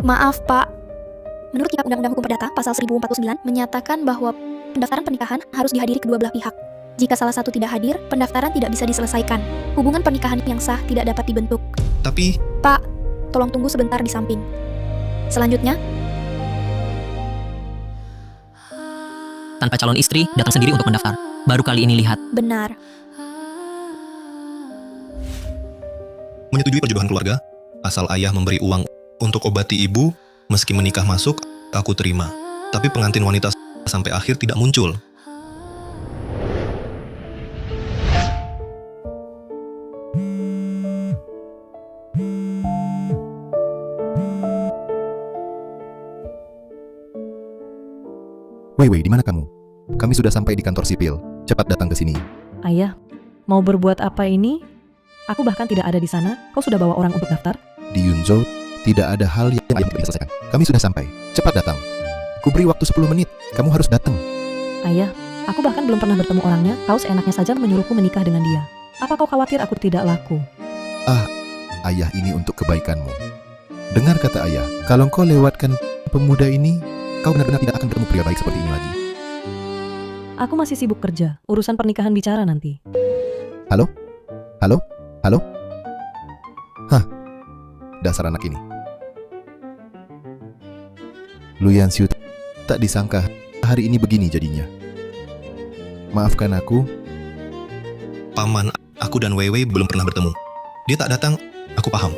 Maaf, Pak. Menurut Kitab Undang-Undang Hukum Perdata, Pasal 1049 menyatakan bahwa pendaftaran pernikahan harus dihadiri kedua belah pihak. Jika salah satu tidak hadir, pendaftaran tidak bisa diselesaikan. Hubungan pernikahan yang sah tidak dapat dibentuk. Tapi... Pak, tolong tunggu sebentar di samping. Selanjutnya, Tanpa calon istri, datang sendiri untuk mendaftar. Baru kali ini lihat. benar. menyetujui perjodohan keluarga, asal ayah memberi uang untuk obati ibu, meski menikah masuk, aku terima. Tapi pengantin wanita sampai akhir tidak muncul. Wei, di mana kamu? Kami sudah sampai di kantor sipil. Cepat datang ke sini. Ayah, mau berbuat apa ini? Aku bahkan tidak ada di sana. Kau sudah bawa orang untuk daftar? Di Yunzhou, tidak ada hal yang ayah tidak bisa selesaikan. Kami sudah sampai. Cepat datang. Ku beri waktu 10 menit. Kamu harus datang. Ayah, aku bahkan belum pernah bertemu orangnya. Kau seenaknya saja menyuruhku menikah dengan dia. Apa kau khawatir aku tidak laku? Ayah ini untuk kebaikanmu. Dengar kata ayah, kalau kau lewatkan pemuda ini, kau benar-benar tidak akan bertemu pria baik seperti ini lagi. Aku masih sibuk kerja. Urusan pernikahan bicara nanti. Halo? Halo? Halo? Hah, dasar anak ini. Lu Yanxiu tak disangka hari ini begini jadinya. Maafkan aku. Paman, aku dan Weiwei belum pernah bertemu. Dia tak datang, aku paham.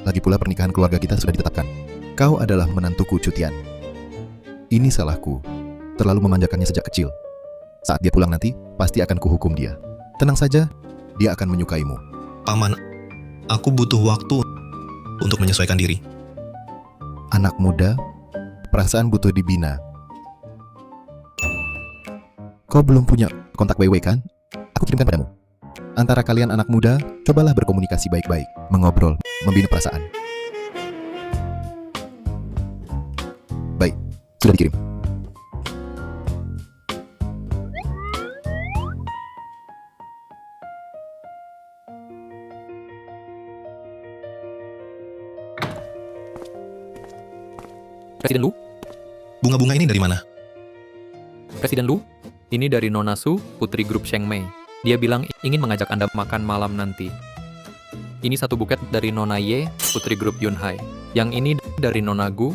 Lagi pula pernikahan keluarga kita sudah ditetapkan. Kau adalah menantuku Cutian. Ini salahku. Terlalu memanjakannya sejak kecil. Saat dia pulang nanti, pasti akan kuhukum dia. Tenang saja, dia akan menyukaimu. Paman, aku butuh waktu untuk menyesuaikan diri. Anak muda, perasaan butuh dibina. Kau belum punya kontak Weiwei kan? Aku kirimkan padamu. Antara kalian anak muda, cobalah berkomunikasi baik-baik, mengobrol, membina perasaan. Baik, sudah dikirim. Presiden Lu? Bunga-bunga ini dari mana? Presiden Lu? Ini dari Nona Su, putri grup Sheng Mei. Dia bilang ingin mengajak Anda makan malam nanti. Ini satu buket dari Nona Ye, putri grup Yun Hai. Yang ini dari Nona Gu,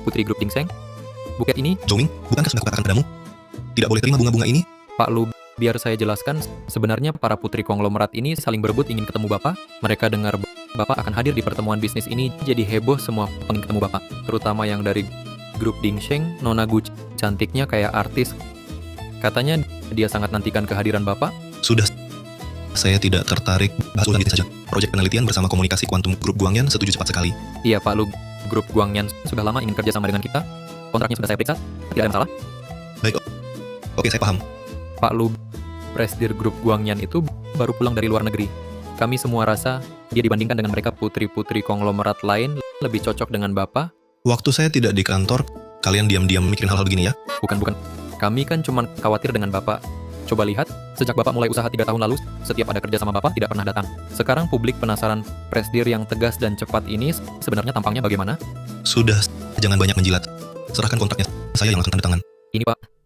putri grup Gingseng. Buket ini... Zhongming, bukankah sudah katakan padamu? Tidak boleh terima bunga-bunga ini? Pak Lu, biar saya jelaskan, sebenarnya para putri konglomerat ini saling berebut ingin ketemu Bapak. Mereka dengar Bapak akan hadir di pertemuan bisnis ini, jadi heboh semua pengen ketemu Bapak. Terutama yang dari grup Dingsheng, Nona Gu cantiknya kayak artis. Katanya dia sangat nantikan kehadiran Bapak. Sudah, saya tidak tertarik. Bahas ulang gitu saja. Proyek penelitian bersama komunikasi kuantum grup Guangyan setuju cepat sekali. Iya Pak Lu, grup Guangyan sudah lama ingin kerja sama dengan kita. Kontraknya sudah saya periksa, tidak ada masalah. Baik, oke saya paham. Pak Lu, presidir grup Guangyan itu baru pulang dari luar negeri. Kami semua rasa dia dibandingkan dengan mereka putri-putri konglomerat lain lebih cocok dengan Bapak. Waktu saya tidak di kantor, kalian diam-diam mikirin hal-hal begini ya? Bukan. Kami kan cuma khawatir dengan Bapak. Coba lihat, sejak Bapak mulai usaha 3 tahun lalu, setiap ada kerja sama Bapak tidak pernah datang. Sekarang publik penasaran presidir yang tegas dan cepat ini sebenarnya tampangnya bagaimana? Sudah, jangan banyak menjilat. Serahkan kontraknya, saya yang akan tanda tangan. Ini Pak.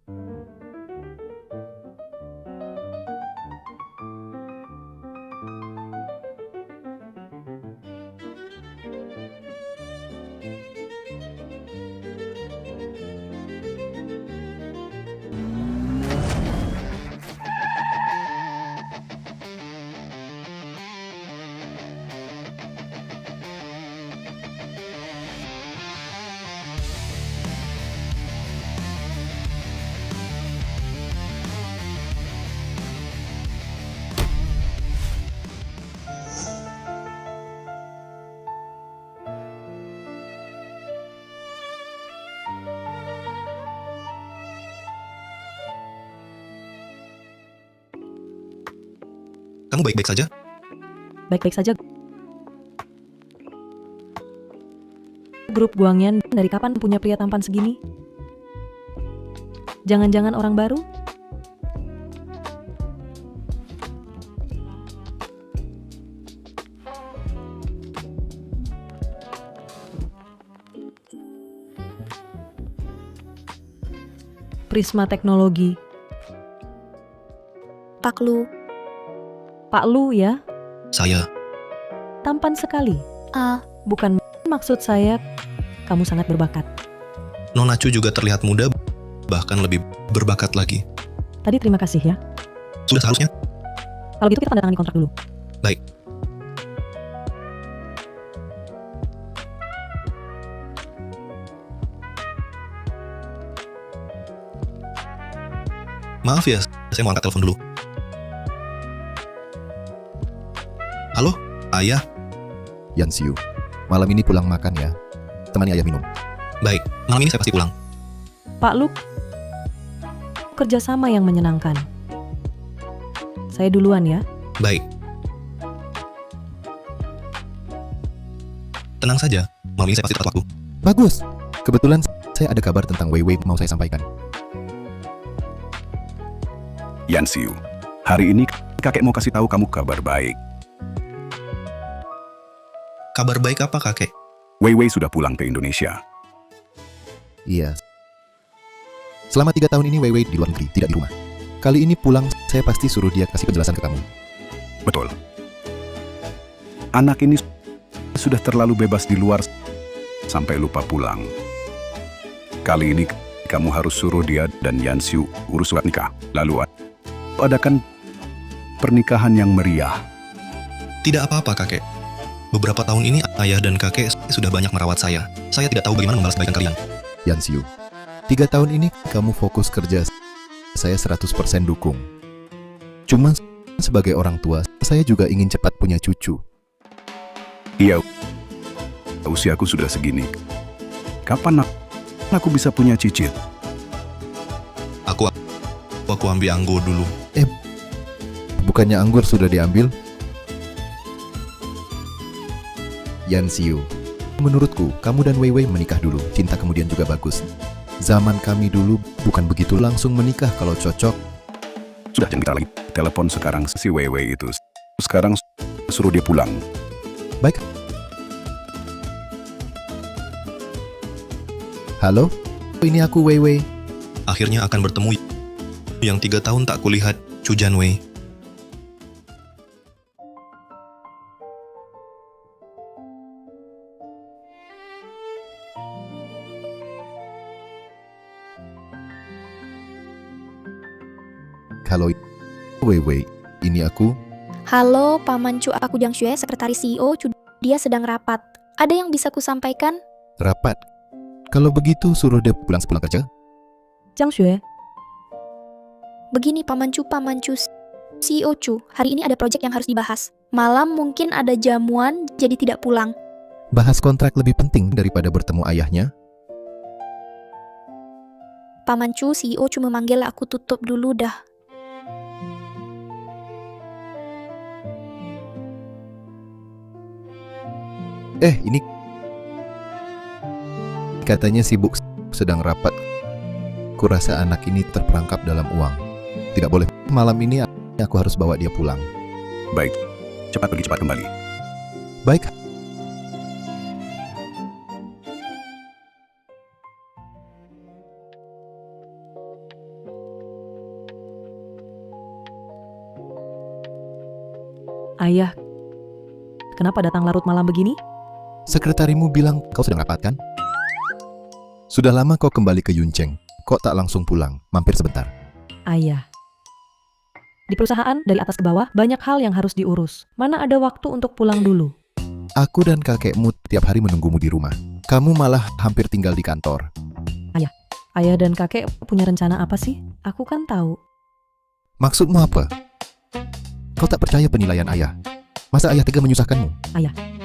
Kamu baik-baik saja? Baik-baik saja. Grup Guangyan dari kapan punya pria tampan segini? Jangan-jangan orang baru? Prisma Teknologi. Pak Lu, Pak Lu ya, Saya, tampan sekali. ah, Bukan maksud saya, kamu sangat berbakat. Nona Chu juga terlihat muda, bahkan lebih berbakat lagi. Tadi terima kasih ya. Sudah seharusnya. Kalau gitu kita tanda tangani kontrak dulu. Baik. Maaf ya, saya mau angkat telepon dulu. Halo, Ayah. Yansiu, malam ini pulang makan ya. Temani ayah minum. Baik, malam ini saya pasti pulang. Pak Lu, kerjasama yang menyenangkan. Saya duluan ya. Baik. Tenang saja, malam ini saya pasti tepat waktu. Bagus. Kebetulan saya ada kabar tentang Wei Wei mau saya sampaikan. Yansiu, hari ini kakek mau kasih tahu kamu kabar baik. Kabar baik apa, kakek? Wei Wei sudah pulang ke Indonesia. Iya. Selama 3 tahun ini Wei Wei di luar negeri, tidak di rumah. Kali ini pulang, saya pasti suruh dia kasih penjelasan ke kamu. Betul. Anak ini sudah terlalu bebas di luar sampai lupa pulang. Kali ini kamu harus suruh dia dan Yansiu urus surat nikah. Lalu adakan pernikahan yang meriah. Tidak apa-apa, kakek. Beberapa tahun ini ayah dan kakek sudah banyak merawat saya. Saya tidak tahu bagaimana membalas kebaikan kalian. Yansiu, 3 tahun ini kamu fokus kerja. Saya 100% dukung. Cuma sebagai orang tua, saya juga ingin cepat punya cucu. Iya, usiaku sudah segini. Kapan aku bisa punya cicit? Aku ambil anggur dulu. Bukannya anggur sudah diambil? Yansiu, menurutku kamu dan Wei Wei menikah dulu. Cinta kemudian juga bagus. Zaman kami dulu bukan begitu langsung menikah kalau cocok. Sudah jangan kita lagi telepon sekarang si Wei Wei itu. Sekarang suruh dia pulang. Baik. Halo, ini aku Wei Wei. Akhirnya akan bertemu yang 3 tahun tak kulihat, Chu Janwei. Halo, Wei Wei. Ini aku. halo Paman Chu, aku Jiang Xue, sekretaris CEO Chu. Dia sedang rapat. Ada yang bisa kusampaikan? Rapat. Kalau begitu suruh dia pulang sepulang kerja. Jiang Xue, Begini Paman Chu, CEO Chu, hari ini ada proyek yang harus dibahas. Malam mungkin ada jamuan, jadi tidak pulang. Bahas kontrak lebih penting daripada bertemu ayahnya. Paman Chu, CEO Chu memanggil, aku tutup dulu dah. Ini katanya sibuk sedang rapat. Kurasa anak ini terperangkap dalam uang. Tidak boleh. Malam ini aku harus bawa dia pulang. Baik, cepat pergi cepat kembali. Baik. ayah, kenapa datang larut malam begini? Sekretarimu bilang kau sedang rapat kan? Sudah lama kau kembali ke Yunceng. Kok tak langsung pulang? Mampir sebentar. Ayah, di perusahaan dari atas ke bawah banyak hal yang harus diurus. Mana ada waktu untuk pulang dulu? Aku dan kakekmu tiap hari menunggumu di rumah. Kamu malah hampir tinggal di kantor. Ayah dan kakek punya rencana apa sih? Aku kan tahu. Maksudmu apa? Kau tak percaya penilaian ayah? Masa ayah tega menyusahkanmu?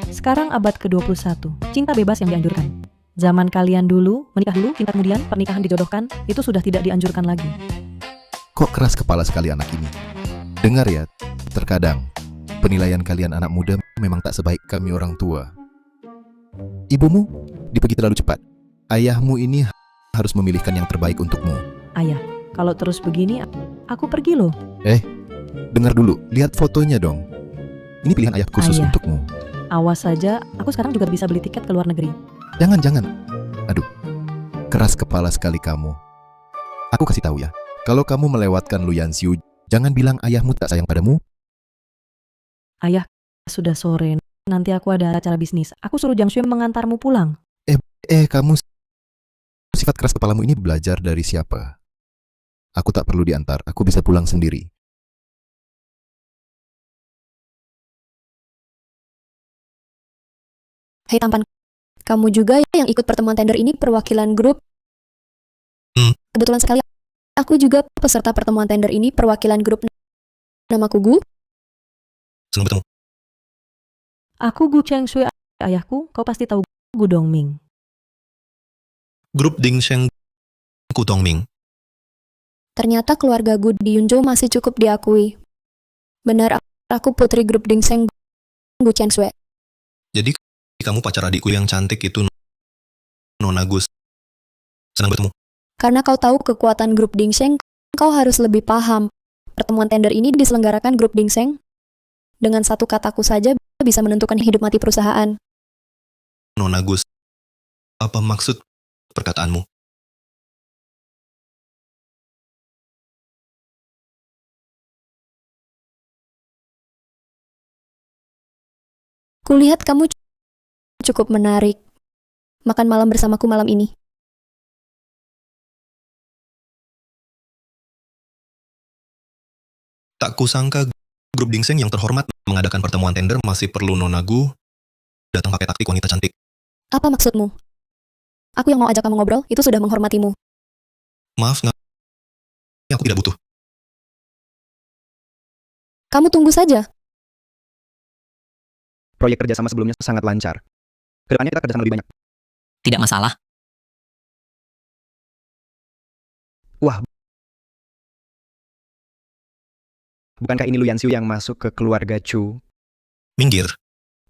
Sekarang abad ke-21, cinta bebas yang dianjurkan. Zaman kalian dulu, menikah dulu, cinta kemudian, pernikahan dijodohkan, itu sudah tidak dianjurkan lagi. Kok keras kepala sekali anak ini? Dengar ya, terkadang penilaian kalian anak muda memang tak sebaik kami orang tua. Ibumu dipergi terlalu cepat. Ayahmu ini harus memilihkan yang terbaik untukmu. Ayah, kalau terus begini, aku pergi loh. Dengar dulu, lihat fotonya dong. Ini pilihan ayah khusus Ayah. untukmu. Awas saja, aku sekarang juga bisa beli tiket ke luar negeri. Jangan. Aduh, keras kepala sekali kamu. Aku kasih tahu ya, kalau kamu melewatkan Lu Yanxiu, jangan bilang ayahmu tak sayang padamu. Ayah, sudah sore. Nanti aku ada acara bisnis. Aku suruh Jiang Shui mengantarmu pulang. Kamu sifat keras kepalamu ini belajar dari siapa? Aku tak perlu diantar, aku bisa pulang sendiri. Hei tampan, kamu juga yang ikut pertemuan tender ini perwakilan grup? Kebetulan sekali, aku juga peserta pertemuan tender ini perwakilan grup. Namaku Gu. Senang bertemu. Aku Gu Cheng Shui, ayahku. Kau pasti tahu Gu Dongming. Grup Dingsheng Kutongming. Ternyata keluarga Gu di Yunzhou masih cukup diakui. Benar, aku putri grup Dingseng Gu Chen Shui. Jadi kamu pacar adikku yang cantik itu, Nona Gus. Senang bertemu. Karena kau tahu kekuatan grup Dingseng, kau harus lebih paham. Pertemuan tender ini diselenggarakan grup Dingseng. Dengan satu kataku saja bisa menentukan hidup mati perusahaan. Nona Gus, apa maksud perkataanmu? Kulihat kamu cukup menarik. Makan malam bersamaku malam ini. Tak kusangka grup Dingseng yang terhormat mengadakan pertemuan tender masih perlu Nona Gu datang pakai taktik wanita cantik. Apa maksudmu? Aku yang mau ajak kamu ngobrol, itu sudah menghormatimu. Maaf, aku tidak butuh. Kamu tunggu saja. Proyek kerjasama sebelumnya sangat lancar. Kedepannya kita kerjasama lebih banyak. Tidak masalah. Wah. Bukankah ini Lu Yanxiu yang masuk ke keluarga Chu? Minggir,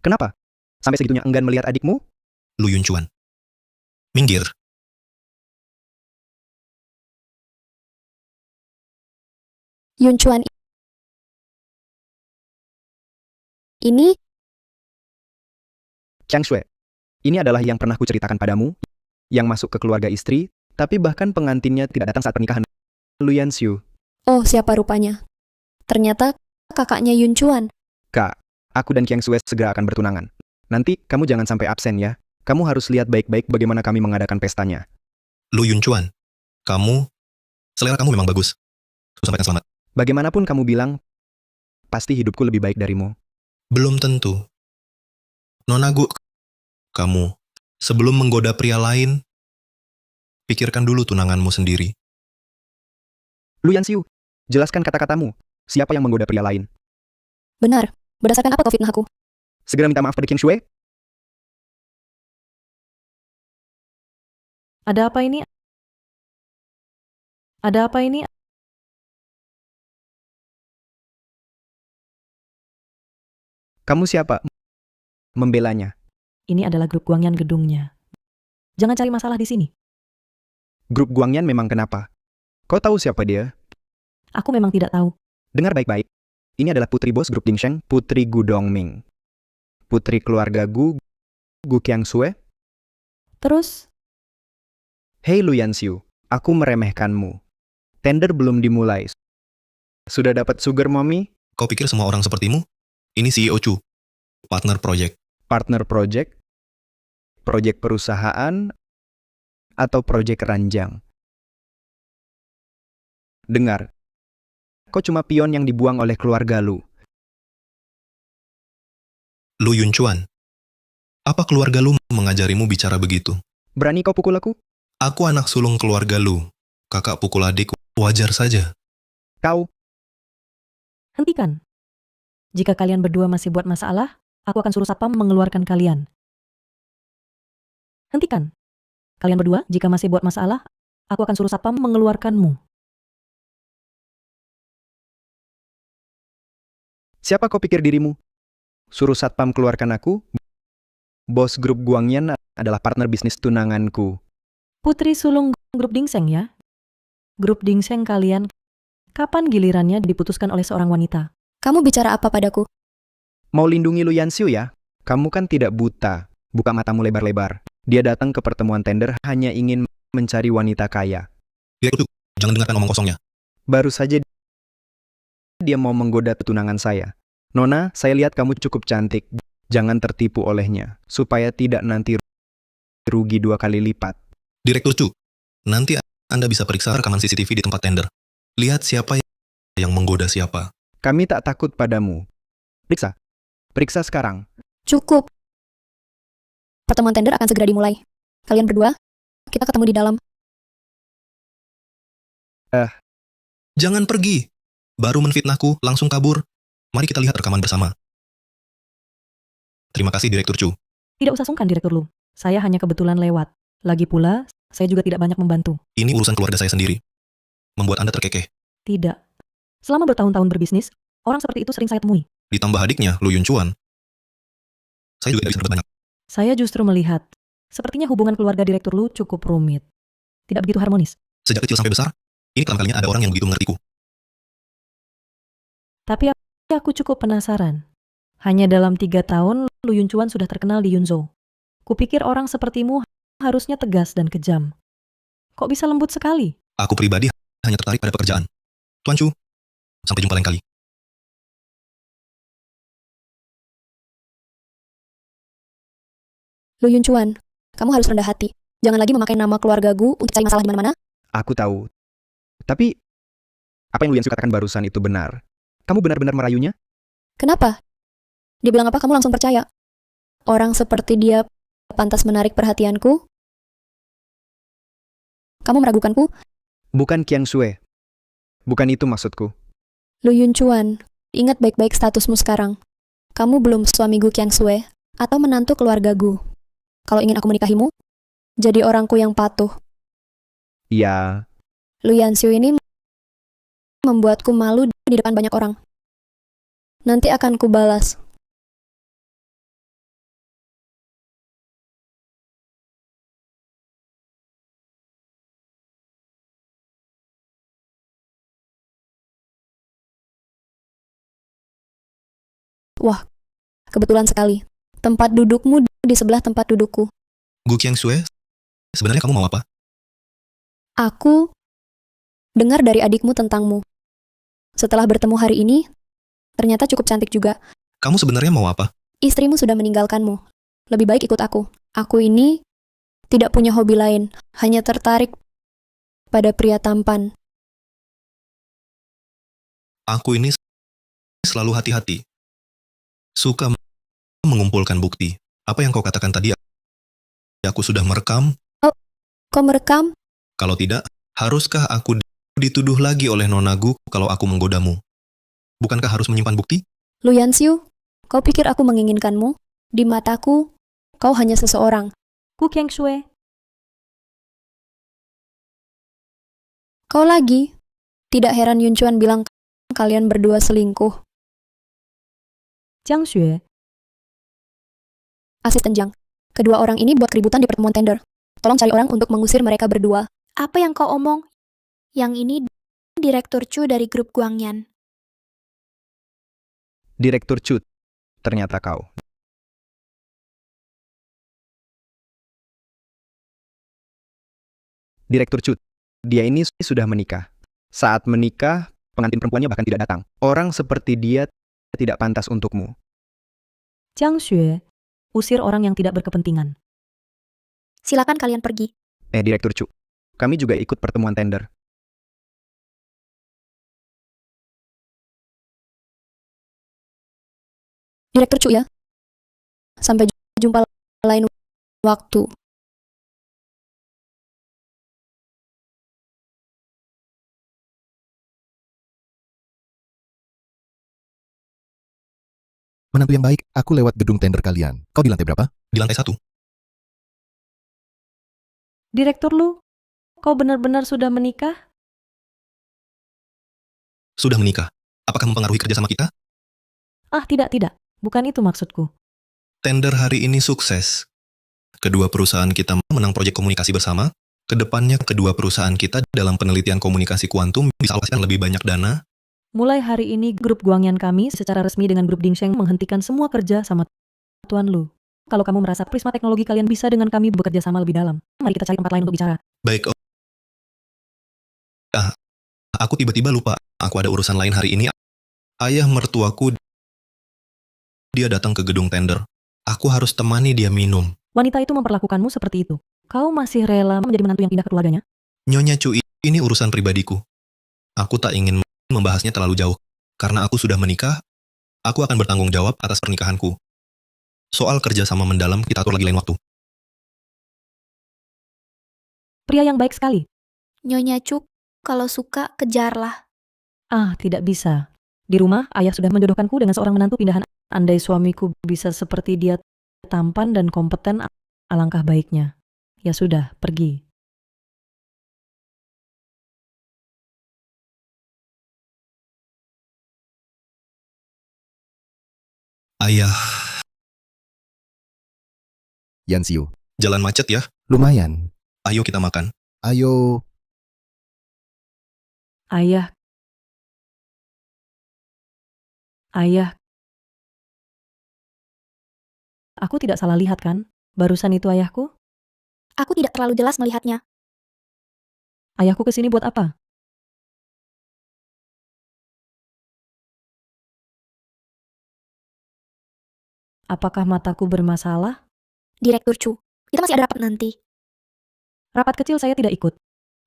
Kenapa? Sampai segitunya enggan melihat adikmu? Lu Yunchuan. Minggir. Yunchuan ini Chang Shui. Ini adalah yang pernah kuceritakan padamu, yang masuk ke keluarga istri, tapi bahkan pengantinnya tidak datang saat pernikahan. Lu Yanxiu. Oh, siapa rupanya? Ternyata kakaknya Yunchuan. Kak, aku dan Chang Shui segera akan bertunangan. Nanti kamu jangan sampai absen ya. Kamu harus lihat baik-baik bagaimana kami mengadakan pestanya. Lu Yunchuan, selera kamu memang bagus. Aku sampaikan selamat. Bagaimanapun kamu bilang, pasti hidupku lebih baik darimu. Belum tentu. Nona Gu, kamu, sebelum menggoda pria lain, pikirkan dulu tunanganmu sendiri. Lu Yanxiu, jelaskan kata-katamu. Siapa yang menggoda pria lain? Benar. Berdasarkan apa kau fitnah aku? Segera minta maaf pada Chang Shui. Ada apa ini? Ada apa ini? Kamu siapa? Membelanya. Ini adalah grup Guangyan gedungnya. Jangan cari masalah di sini. Grup Guangyan memang kenapa? Kau tahu siapa dia? Aku memang tidak tahu. Dengar baik-baik. Ini adalah putri bos grup Dingsheng, Putri Gu Dongming. Putri keluarga Gu Qiang Shui. Terus, Hei Lu Yanxiu, aku meremehkanmu. Tender belum dimulai. Sudah dapat sugar mommy? Kau pikir semua orang sepertimu? Ini CEO Chu, partner project. Partner project? Project perusahaan? Atau project ranjang? Dengar, kau cuma pion yang dibuang oleh keluarga Lu. Lu Yunchuan, apa keluarga lu mengajarimu bicara begitu? Berani kau pukul aku? Aku anak sulung keluarga lu. Kakak pukul adik, wajar saja. Kau, hentikan. Jika kalian berdua masih buat masalah, aku akan suruh satpam mengeluarkan kalian. Hentikan. Kalian berdua, jika masih buat masalah, aku akan suruh satpam mengeluarkanmu. siapa kau pikir dirimu? Suruh satpam keluarkan aku? Bos grup Guangyan adalah partner bisnis tunanganku. Putri sulung grup Dingseng ya? Grup Dingseng kalian, kapan gilirannya diputuskan oleh seorang wanita? Kamu bicara apa padaku? Mau lindungi Lu Yanxiu ya? Kamu kan tidak buta. Buka matamu lebar-lebar. Dia datang ke pertemuan tender hanya ingin mencari wanita kaya. Dia itu Jangan dengarkan omong kosongnya. Baru saja dia mau menggoda tunangan saya. Nona, saya lihat kamu cukup cantik. Jangan tertipu olehnya, supaya tidak nanti rugi 2 kali lipat. Direktur Chu, nanti Anda bisa periksa rekaman CCTV di tempat tender. Lihat siapa yang menggoda siapa. Kami tak takut padamu. Periksa. Periksa sekarang. Cukup. Pertemuan tender akan segera dimulai. Kalian berdua, kita ketemu di dalam. Jangan pergi. Baru menfitnahku, langsung kabur. Mari kita lihat rekaman bersama. Terima kasih, Direktur Chu. Tidak usah sungkan, Direktur Lu. Saya hanya kebetulan lewat. Lagi pula, saya juga tidak banyak membantu. Ini urusan keluarga saya sendiri. Membuat Anda terkekeh. Tidak. Selama bertahun-tahun berbisnis, orang seperti itu sering saya temui. Ditambah adiknya, Lu Yun Chuan. Saya juga tidak bisa berbuat banyak. Saya justru melihat, sepertinya hubungan keluarga Direktur Lu cukup rumit. Tidak begitu harmonis. Sejak kecil sampai besar, ini pertama kalinya ada orang yang begitu mengertiku. Tapi aku cukup penasaran. Hanya dalam 3 tahun, Lu Yun Chuan sudah terkenal di Yunzhou. Kupikir orang sepertimu harusnya tegas dan kejam. Kok bisa lembut sekali? Aku pribadi hanya tertarik pada pekerjaan. Tuan Chu, sampai jumpa lain kali. Lu Yun Chuan, kamu harus rendah hati. Jangan lagi memakai nama keluarga Gu untuk cari masalah di mana-mana. Aku tahu. Tapi, apa yang Lu Yansu katakan barusan itu benar. Kamu benar-benar merayunya? Kenapa? Dia bilang apa kamu langsung percaya? Orang seperti dia pantas menarik perhatianku? Kamu meragukanku? Bukan Qiang Shui. Bukan itu maksudku. Lu Yun Chuan, ingat baik-baik statusmu sekarang. Kamu belum suami Gu Qiang Shui atau menantu keluarga Gu. Kalau ingin aku menikahimu, jadi orangku yang patuh. Ya, Lu Yanxiu ini membuatku malu di depan banyak orang. Nanti akan kubalas. Wah, kebetulan sekali. Tempat dudukmu di sebelah tempat dudukku. Gu Qiang Shui, sebenarnya kamu mau apa? Aku dengar dari adikmu tentangmu. Setelah bertemu hari ini, ternyata cukup cantik juga. Kamu sebenarnya mau apa? Istrimu sudah meninggalkanmu. Lebih baik ikut aku. Aku ini tidak punya hobi lain, hanya tertarik pada pria tampan. Aku ini selalu hati-hati. Suka mengumpulkan bukti. Apa yang kau katakan tadi? Aku sudah merekam. Kau merekam? Kalau tidak, haruskah aku dituduh lagi oleh Nona Gu kalau aku menggodamu? Bukankah harus menyimpan bukti? Lu Yanxiu, kau pikir aku menginginkanmu? Di mataku, kau hanya seseorang. Gu Qiang Shui, Kau lagi? Tidak heran Yun Chuan bilang kalian berdua selingkuh. Jiang Xue, Asisten Jiang. Kedua orang ini buat keributan di pertemuan tender. Tolong cari orang untuk mengusir mereka berdua. Apa yang kau omong? Yang ini Direktur Chu dari grup Guangyan. Direktur Chu. Ternyata kau. Direktur Chu. Dia ini sudah menikah. Saat menikah, pengantin perempuannya bahkan tidak datang. Orang seperti dia tidak pantas untukmu. Jiang Xue, usir orang yang tidak berkepentingan. Silakan kalian pergi. Direktur Chu. Kami juga ikut pertemuan tender. Direktur Chu ya. Sampai jumpa lain waktu. Menantu yang baik, aku lewat gedung tender kalian. Kau di lantai berapa? Di lantai 1. Direktur Lu, kau benar-benar sudah menikah? Sudah menikah. Apakah mempengaruhi kerjasama kita? Ah, tidak. Bukan itu maksudku. Tender hari ini sukses. Kedua perusahaan kita menang proyek komunikasi bersama. Kedepannya kedua perusahaan kita dalam penelitian komunikasi kuantum bisa alokasikan lebih banyak dana. Mulai hari ini, grup Guangyan kami secara resmi dengan grup Dingsheng menghentikan semua kerja sama Tuan Lu. Kalau kamu merasa prisma teknologi kalian bisa dengan kami bekerja sama lebih dalam, mari kita cari tempat lain untuk bicara. Baik, Aku tiba-tiba lupa, aku ada urusan lain hari ini. Ayah mertuaku, dia datang ke gedung tender. Aku harus temani dia minum. Wanita itu memperlakukanmu seperti itu. Kau masih rela menjadi menantu yang pindah ke keluarganya? Nyonya Cu, ini urusan pribadiku. Aku tak ingin membahasnya terlalu jauh. Karena aku sudah menikah, aku akan bertanggung jawab atas pernikahanku. Soal kerja sama mendalam kita atur lagi lain waktu. Pria yang baik sekali. Nyonya Cuk, kalau suka, kejarlah. Ah, tidak bisa. Di rumah, ayah sudah menjodohkanku dengan seorang menantu pindahan. Andai suamiku bisa seperti dia, tampan dan kompeten, alangkah baiknya. Ya sudah, pergi. Ayah, Yansiu, jalan macet ya? lumayan. Ayo kita makan. Ayo, Ayah. Ayah. Aku tidak salah lihat kan? Barusan itu ayahku? Aku tidak terlalu jelas melihatnya. Ayahku kesini buat apa? Apakah mataku bermasalah? Direktur Chu, kita masih ada rapat nanti. Rapat kecil saya tidak ikut.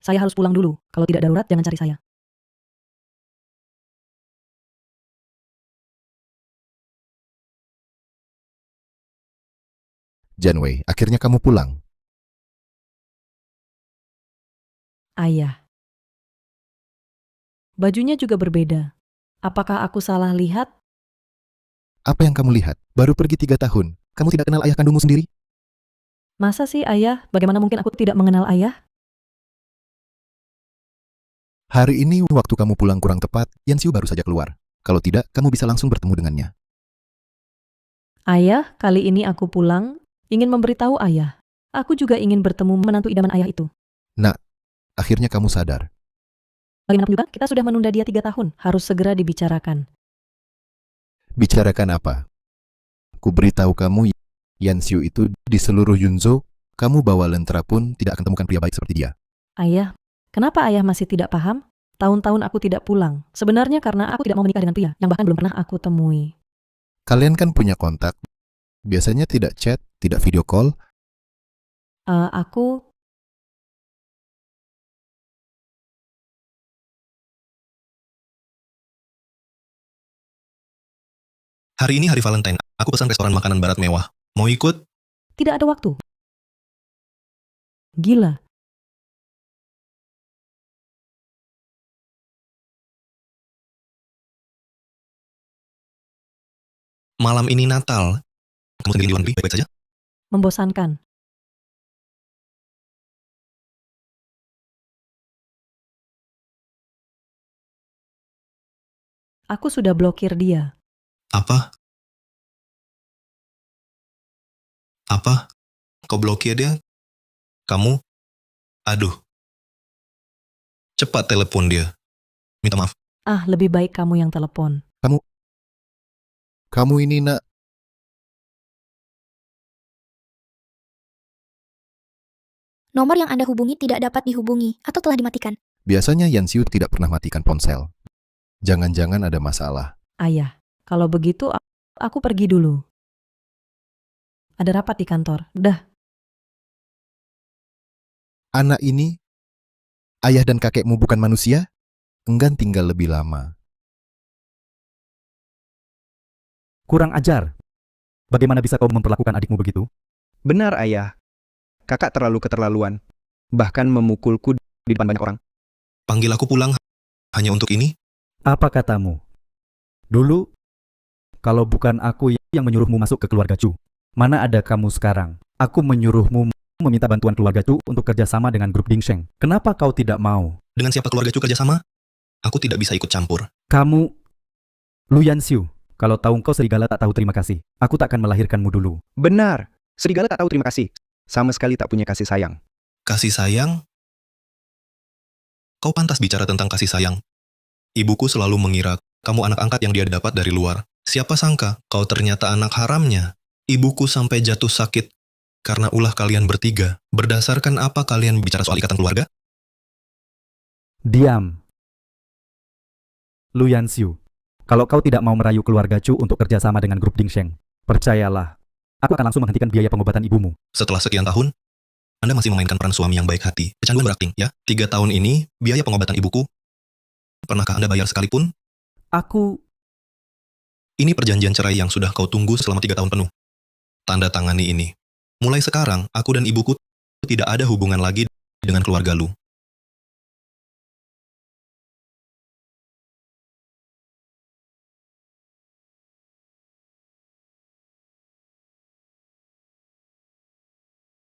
Saya harus pulang dulu. Kalau tidak darurat, jangan cari saya. Janwei, akhirnya kamu pulang. Ayah. Bajunya juga berbeda. Apakah aku salah lihat? Apa yang kamu lihat? Baru pergi 3 tahun. Kamu tidak kenal ayah kandungmu sendiri? Masa sih ayah? Bagaimana mungkin aku tidak mengenal ayah? Hari ini waktu kamu pulang kurang tepat, Yansiu baru saja keluar. Kalau tidak, kamu bisa langsung bertemu dengannya. Ayah, kali ini aku pulang, ingin memberitahu ayah. Aku juga ingin bertemu menantu idaman ayah itu. Nak, akhirnya kamu sadar. Bagaimanapun juga, kita sudah menunda dia 3 tahun. Harus segera dibicarakan. Bicarakan apa? Ku beritahu kamu, Yansiu itu di seluruh Yunzhou, kamu bawa lentera pun tidak akan temukan pria baik seperti dia. Ayah, kenapa ayah masih tidak paham? Tahun-tahun aku tidak pulang. Sebenarnya karena aku tidak mau menikah dengan pria yang bahkan belum pernah aku temui. Kalian kan punya kontak. Biasanya tidak chat, tidak video call. Aku... Hari ini hari Valentine. Aku pesan restoran makanan barat mewah. Mau ikut? Tidak ada waktu. Gila. Malam ini Natal. Kamu sendiri di luar negeri, baik-baik saja? Membosankan. Aku sudah blokir dia. Apa? Apa? Kau blokir dia? Kamu? Aduh. Cepat telepon dia. Minta maaf. Ah, lebih baik kamu yang telepon. Kamu ini, nak, Nomor yang Anda hubungi tidak dapat dihubungi atau telah dimatikan. biasanya Yansiu tidak pernah matikan ponsel. Jangan-jangan ada masalah. Ayah, kalau begitu aku pergi dulu. Ada rapat di kantor. Dah. Anak ini, ayah dan kakekmu bukan manusia? Enggan tinggal lebih lama. Kurang ajar. Bagaimana bisa kau memperlakukan adikmu begitu? Benar, ayah. Kakak terlalu keterlaluan. Bahkan memukulku di depan banyak orang. Panggil aku pulang hanya untuk ini? Apa katamu? Dulu, kalau bukan aku yang menyuruhmu masuk ke keluarga Chu, mana ada kamu sekarang? Aku menyuruhmu meminta bantuan keluarga Chu untuk kerjasama dengan grup Dingsheng. Kenapa kau tidak mau? Dengan siapa keluarga Cu kerjasama? Aku tidak bisa ikut campur. Kamu, Lu Yanxiu, kalau tahu kau serigala tak tahu terima kasih. Aku tak akan melahirkanmu dulu. Benar. Serigala tak tahu terima kasih. Sama sekali tak punya kasih sayang. Kasih sayang? Kau pantas bicara tentang kasih sayang. Ibuku selalu mengira kamu anak angkat yang dia dapat dari luar. Siapa sangka kau ternyata anak haramnya. Ibuku sampai jatuh sakit karena ulah kalian bertiga. Berdasarkan apa kalian bicara soal ikatan keluarga? Diam. Lu Yanxiu, kalau kau tidak mau merayu keluarga Chu untuk kerjasama dengan grup Dingsheng, percayalah, aku akan langsung menghentikan biaya pengobatan ibumu. Setelah sekian tahun, Anda masih memainkan peran suami yang baik hati. Kecanduan berakting, ya? 3 tahun ini, biaya pengobatan ibuku, pernahkah Anda bayar sekalipun? Aku... Ini perjanjian cerai yang sudah kau tunggu selama 3 tahun penuh. Tanda tangani ini. Mulai sekarang, aku dan ibuku tidak ada hubungan lagi dengan keluarga Lu.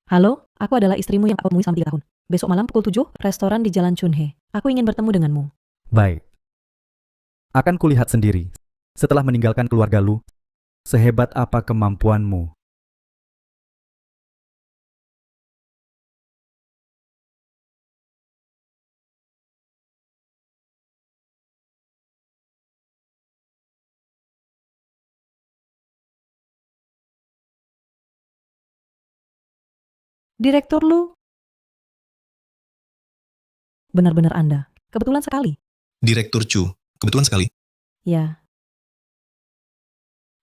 Halo, aku adalah istrimu yang aku temui selama 3 tahun. Besok malam pukul 7, restoran di Jalan Chunhe. Aku ingin bertemu denganmu. Baik. Akan kulihat sendiri, setelah meninggalkan keluarga Lu, sehebat apa kemampuanmu. Direktur Lu? Benar-benar Anda. Kebetulan sekali. Direktur Chu, kebetulan sekali. Ya.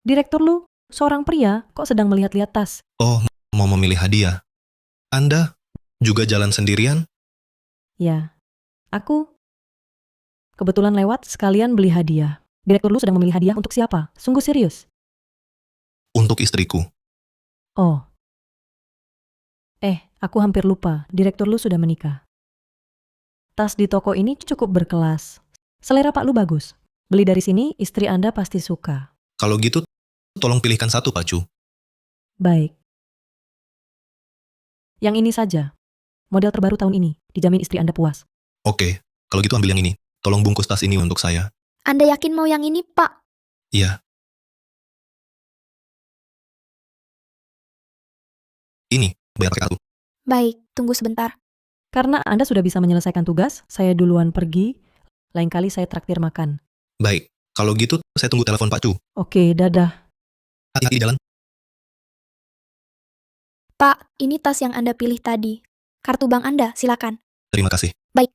Direktur Lu, seorang pria kok sedang melihat-lihat tas. Oh, mau memilih hadiah. Anda juga jalan sendirian? Ya. Aku kebetulan lewat sekalian beli hadiah. Direktur Lu sedang memilih hadiah untuk siapa? Sungguh serius. Untuk istriku. Oh. Aku hampir lupa. Direktur Lu sudah menikah. Tas di toko ini cukup berkelas. Selera Pak Lu bagus. Beli dari sini, istri Anda pasti suka. Kalau gitu, tolong pilihkan satu, Pak Chu. Baik. Yang ini saja. Model terbaru tahun ini. Dijamin istri Anda puas. Oke, kalau gitu ambil yang ini. Tolong bungkus tas ini untuk saya. Anda yakin mau yang ini, Pak? Iya. Ini, bayar pakai kartu. Baik, tunggu sebentar. Karena Anda sudah bisa menyelesaikan tugas, saya duluan pergi. Lain kali saya traktir makan. Baik, kalau gitu saya tunggu telepon Pak Chu. Oke, dadah. Hati-hati di jalan. Pak, ini tas yang Anda pilih tadi. Kartu bank Anda, silakan. Terima kasih. Baik.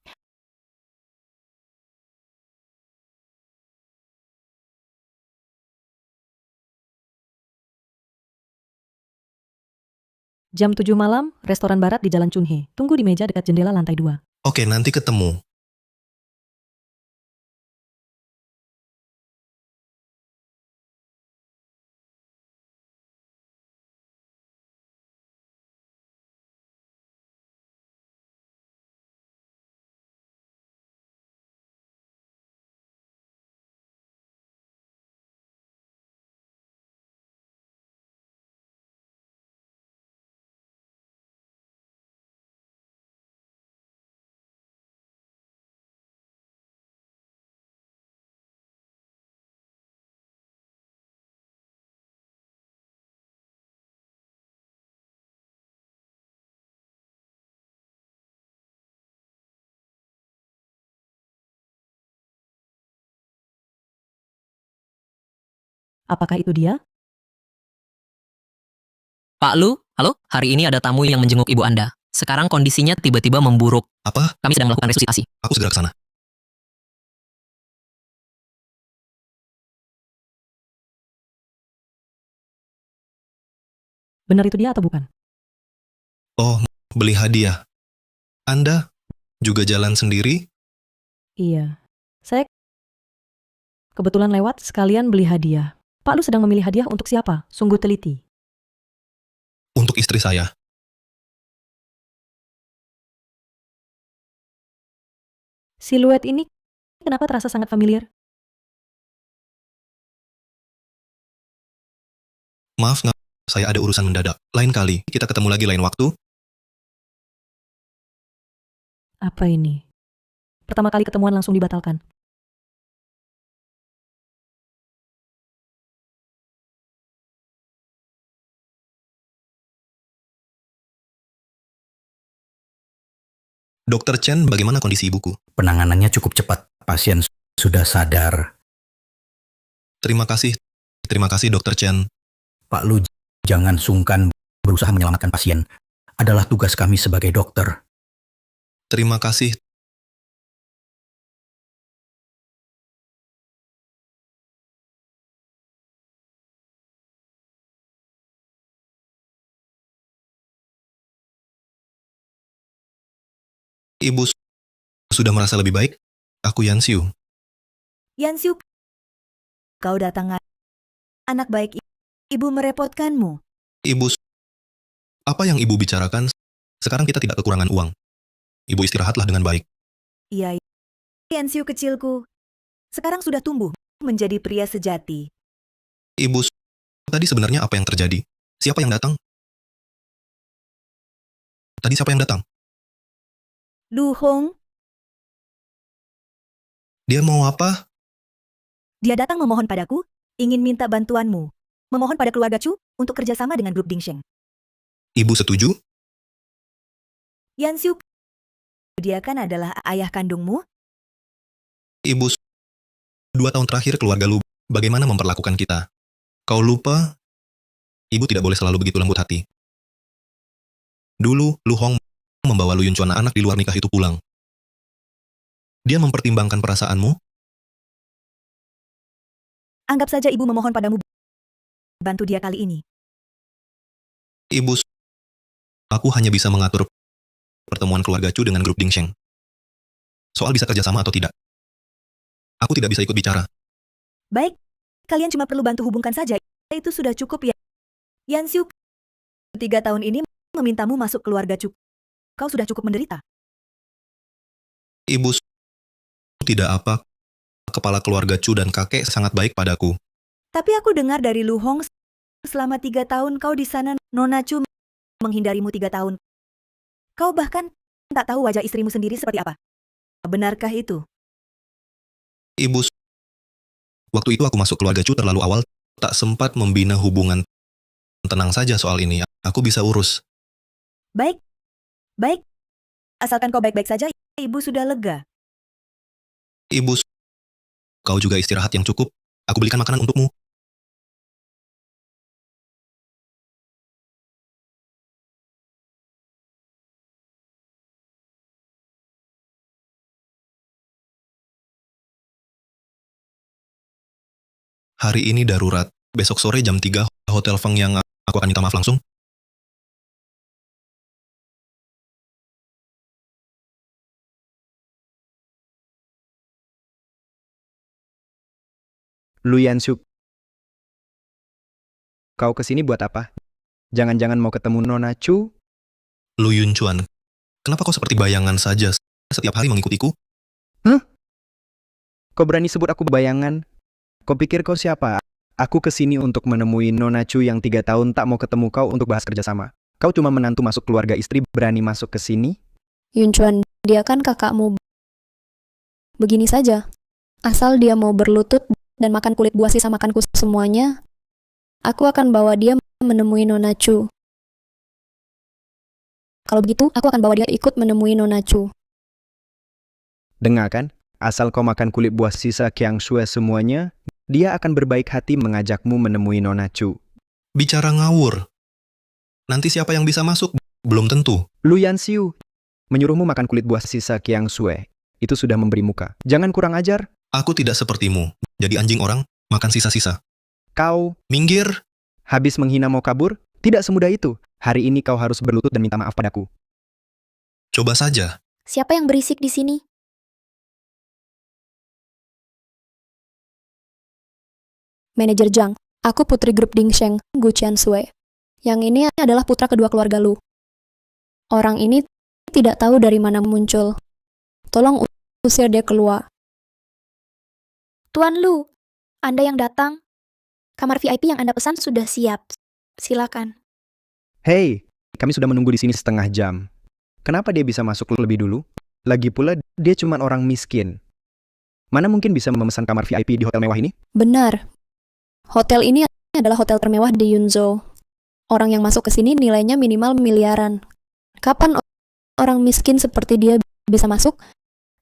Jam 7 malam, restoran barat di Jalan Chunhe. Tunggu di meja dekat jendela lantai 2. Oke, nanti ketemu. Apakah itu dia? Pak Lu, halo? Hari ini ada tamu yang menjenguk ibu Anda. Sekarang kondisinya tiba-tiba memburuk. Apa? Kami sedang melakukan resusitasi. Aku segera ke sana. Benar itu dia atau bukan? Oh, beli hadiah. Anda juga jalan sendiri? Iya. Saya kebetulan lewat sekalian beli hadiah. Pak Lu sedang memilih hadiah untuk siapa? Sungguh teliti. Untuk istri saya. Siluet ini kenapa terasa sangat familiar? Maaf, saya ada urusan mendadak. Lain kali, kita ketemu lagi lain waktu. Apa ini? Pertama kali ketemuan langsung dibatalkan. Dokter Chen, bagaimana kondisi ibuku? Penanganannya cukup cepat. Pasien sudah sadar. Terima kasih. Terima kasih, Dokter Chen. Pak Lu, jangan sungkan berusaha menyelamatkan pasien. Adalah tugas kami sebagai dokter. Terima kasih, Ibu sudah merasa lebih baik? Aku Yansiu. Yansiu, kau datang, anak baik. Ibu merepotkanmu. Ibu, apa yang ibu bicarakan? Sekarang kita tidak kekurangan uang. Ibu istirahatlah dengan baik. Iya, Yansiu kecilku. Sekarang sudah tumbuh menjadi pria sejati. Ibu, tadi sebenarnya apa yang terjadi? Siapa yang datang? Tadi siapa yang datang? Lu Hong, Dia mau apa? dia datang memohon padaku, ingin minta bantuanmu. Memohon pada keluarga Chu untuk kerjasama dengan grup Dingsheng. Ibu setuju? Yansiu, dia kan adalah ayah kandungmu. Ibu, 2 tahun terakhir keluarga Lu bagaimana memperlakukan kita? Kau lupa? Ibu tidak boleh selalu begitu lembut hati. Dulu, Lu Hong membawa Lu Yunchuan anak di luar nikah itu pulang. Dia mempertimbangkan perasaanmu. Anggap saja ibu memohon padamu bantu dia kali ini. Ibu, aku hanya bisa mengatur pertemuan keluarga Chu dengan grup Dingsheng. Soal bisa kerjasama atau tidak. Aku tidak bisa ikut bicara. Baik, kalian cuma perlu bantu hubungkan saja. Itu sudah cukup ya. Yansiu, 3 tahun ini memintamu masuk keluarga Chu. Kau sudah cukup menderita. Ibu, tidak apa. Kepala keluarga Chu dan kakek sangat baik padaku. Tapi aku dengar dari Lu Hong, selama 3 tahun kau di sana, Nona Chu menghindarimu 3 tahun. Kau bahkan tak tahu wajah istrimu sendiri seperti apa. Benarkah itu? Ibu, waktu itu aku masuk keluarga Chu terlalu awal, tak sempat membina hubungan. Tenang saja soal ini, aku bisa urus. Baik. Baik. Asalkan kau baik-baik saja, ibu sudah lega. Ibu, kau juga istirahat yang cukup. Aku belikan makanan untukmu. Hari ini darurat. Besok sore jam 3, Hotel Feng yang aku akan minta maaf langsung. Lu Yansiu, kau kesini buat apa? Jangan-jangan mau ketemu Nona Chu? Lu Yunchuan, kenapa kau seperti bayangan saja setiap hari mengikutiku? Kau berani sebut aku bayangan? Kau pikir kau siapa? Aku kesini untuk menemui Nona Chu yang 3 tahun tak mau ketemu kau untuk bahas kerjasama. Kau cuma menantu masuk keluarga istri berani masuk ke sini? Yunchuan, dia kan kakakmu. Begini saja. Asal dia mau berlutut dan makan kulit buah sisa makanku semuanya, aku akan bawa dia menemui Nona Chu. Kalau begitu, aku akan bawa dia ikut menemui Nona Chu. Dengar kan? Asal kau makan kulit buah sisa Kiang Shue semuanya, dia akan berbaik hati mengajakmu menemui Nona Chu. Bicara ngawur. Nanti siapa yang bisa masuk? Belum tentu. Lu Yansiu, menyuruhmu makan kulit buah sisa Kiang Shue. Itu sudah memberi muka. Jangan kurang ajar. Aku tidak sepertimu. Jadi anjing orang, makan sisa-sisa. Kau Minggir. habis menghina mau kabur? Tidak semudah itu. Hari ini kau harus berlutut dan minta maaf padaku. Coba saja. Siapa yang berisik di sini? Manajer Zhang, aku putri grup Dingsheng, Gu Qiansui. Yang ini adalah putra kedua keluarga Lu. Orang ini tidak tahu dari mana muncul. Tolong usir dia keluar. Tuan Lu, Anda yang datang. Kamar VIP yang Anda pesan sudah siap. Silakan. Hei, kami sudah menunggu di sini setengah jam. Kenapa dia bisa masuk lebih dulu? Lagi pula, dia cuma orang miskin. Mana mungkin bisa memesan kamar VIP di hotel mewah ini? Benar. Hotel ini adalah hotel termewah di Yunzhou. Orang yang masuk ke sini nilainya minimal miliaran. Kapan orang miskin seperti dia bisa masuk?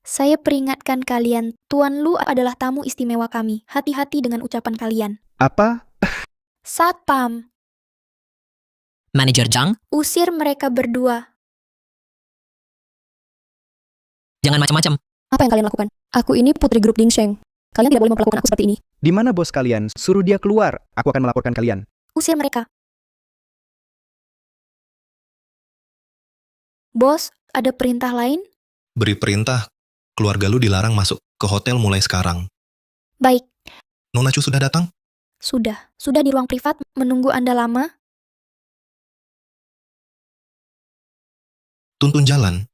Saya peringatkan kalian, Tuan Lu adalah tamu istimewa kami. Hati-hati dengan ucapan kalian. Apa? Satpam, Manajer Zhang, usir mereka berdua. jangan macam-macam. Apa yang kalian lakukan? Aku ini putri grup Dingsheng. Kalian tidak boleh memperlakukan aku seperti ini. Di mana bos kalian? Suruh dia keluar. Aku akan melaporkan kalian. Usir mereka. Bos, ada perintah lain? Beri perintah, keluarga lu dilarang masuk ke hotel mulai sekarang. Baik, Nona Chu sudah datang? sudah di ruang privat menunggu Anda lama. Tuntun jalan.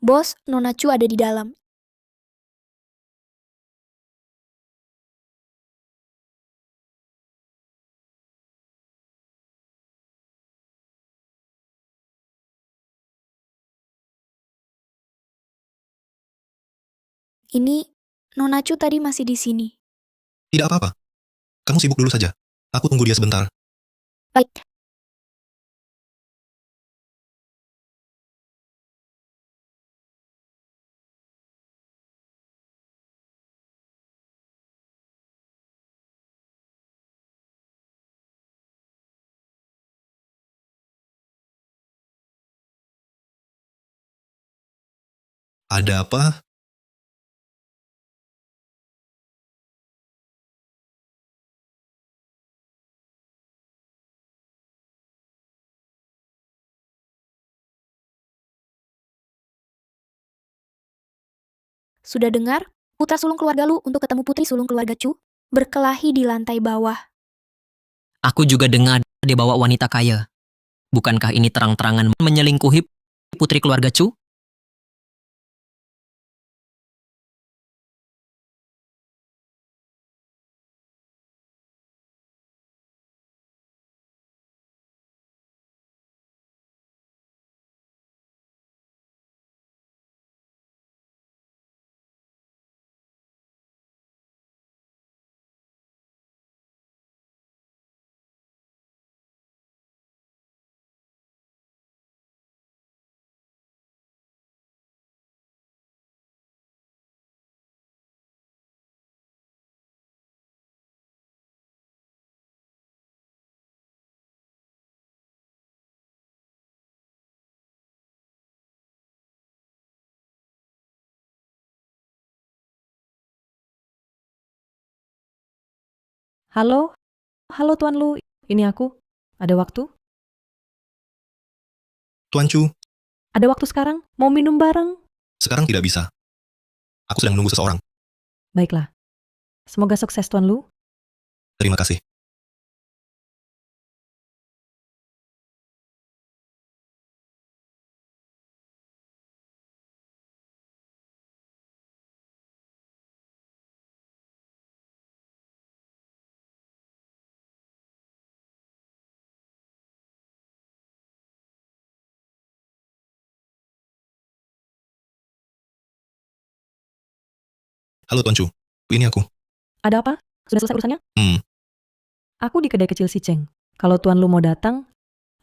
Bos, Nona Chu ada di dalam. Ini, Nona Chu tadi masih di sini. Tidak apa-apa. Kamu sibuk dulu saja. Aku tunggu dia sebentar. Baik, Ada apa? sudah dengar? Putra sulung keluarga lu untuk ketemu putri sulung keluarga Chu berkelahi di lantai bawah. Aku juga dengar dia bawa wanita kaya. Bukankah ini terang-terangan menyelingkuhi putri keluarga Chu? Halo? Halo Tuan Lu, ini aku. Ada waktu? Tuan Chu, Ada waktu sekarang? Mau minum bareng? sekarang tidak bisa. Aku sedang menunggu seseorang. Baiklah. Semoga sukses Tuan Lu. Terima kasih. Halo Tuan Chu, ini aku. Ada apa? Sudah selesai urusannya? Hmm, Aku di kedai kecil si Cheng. Kalau Tuan Lu mau datang,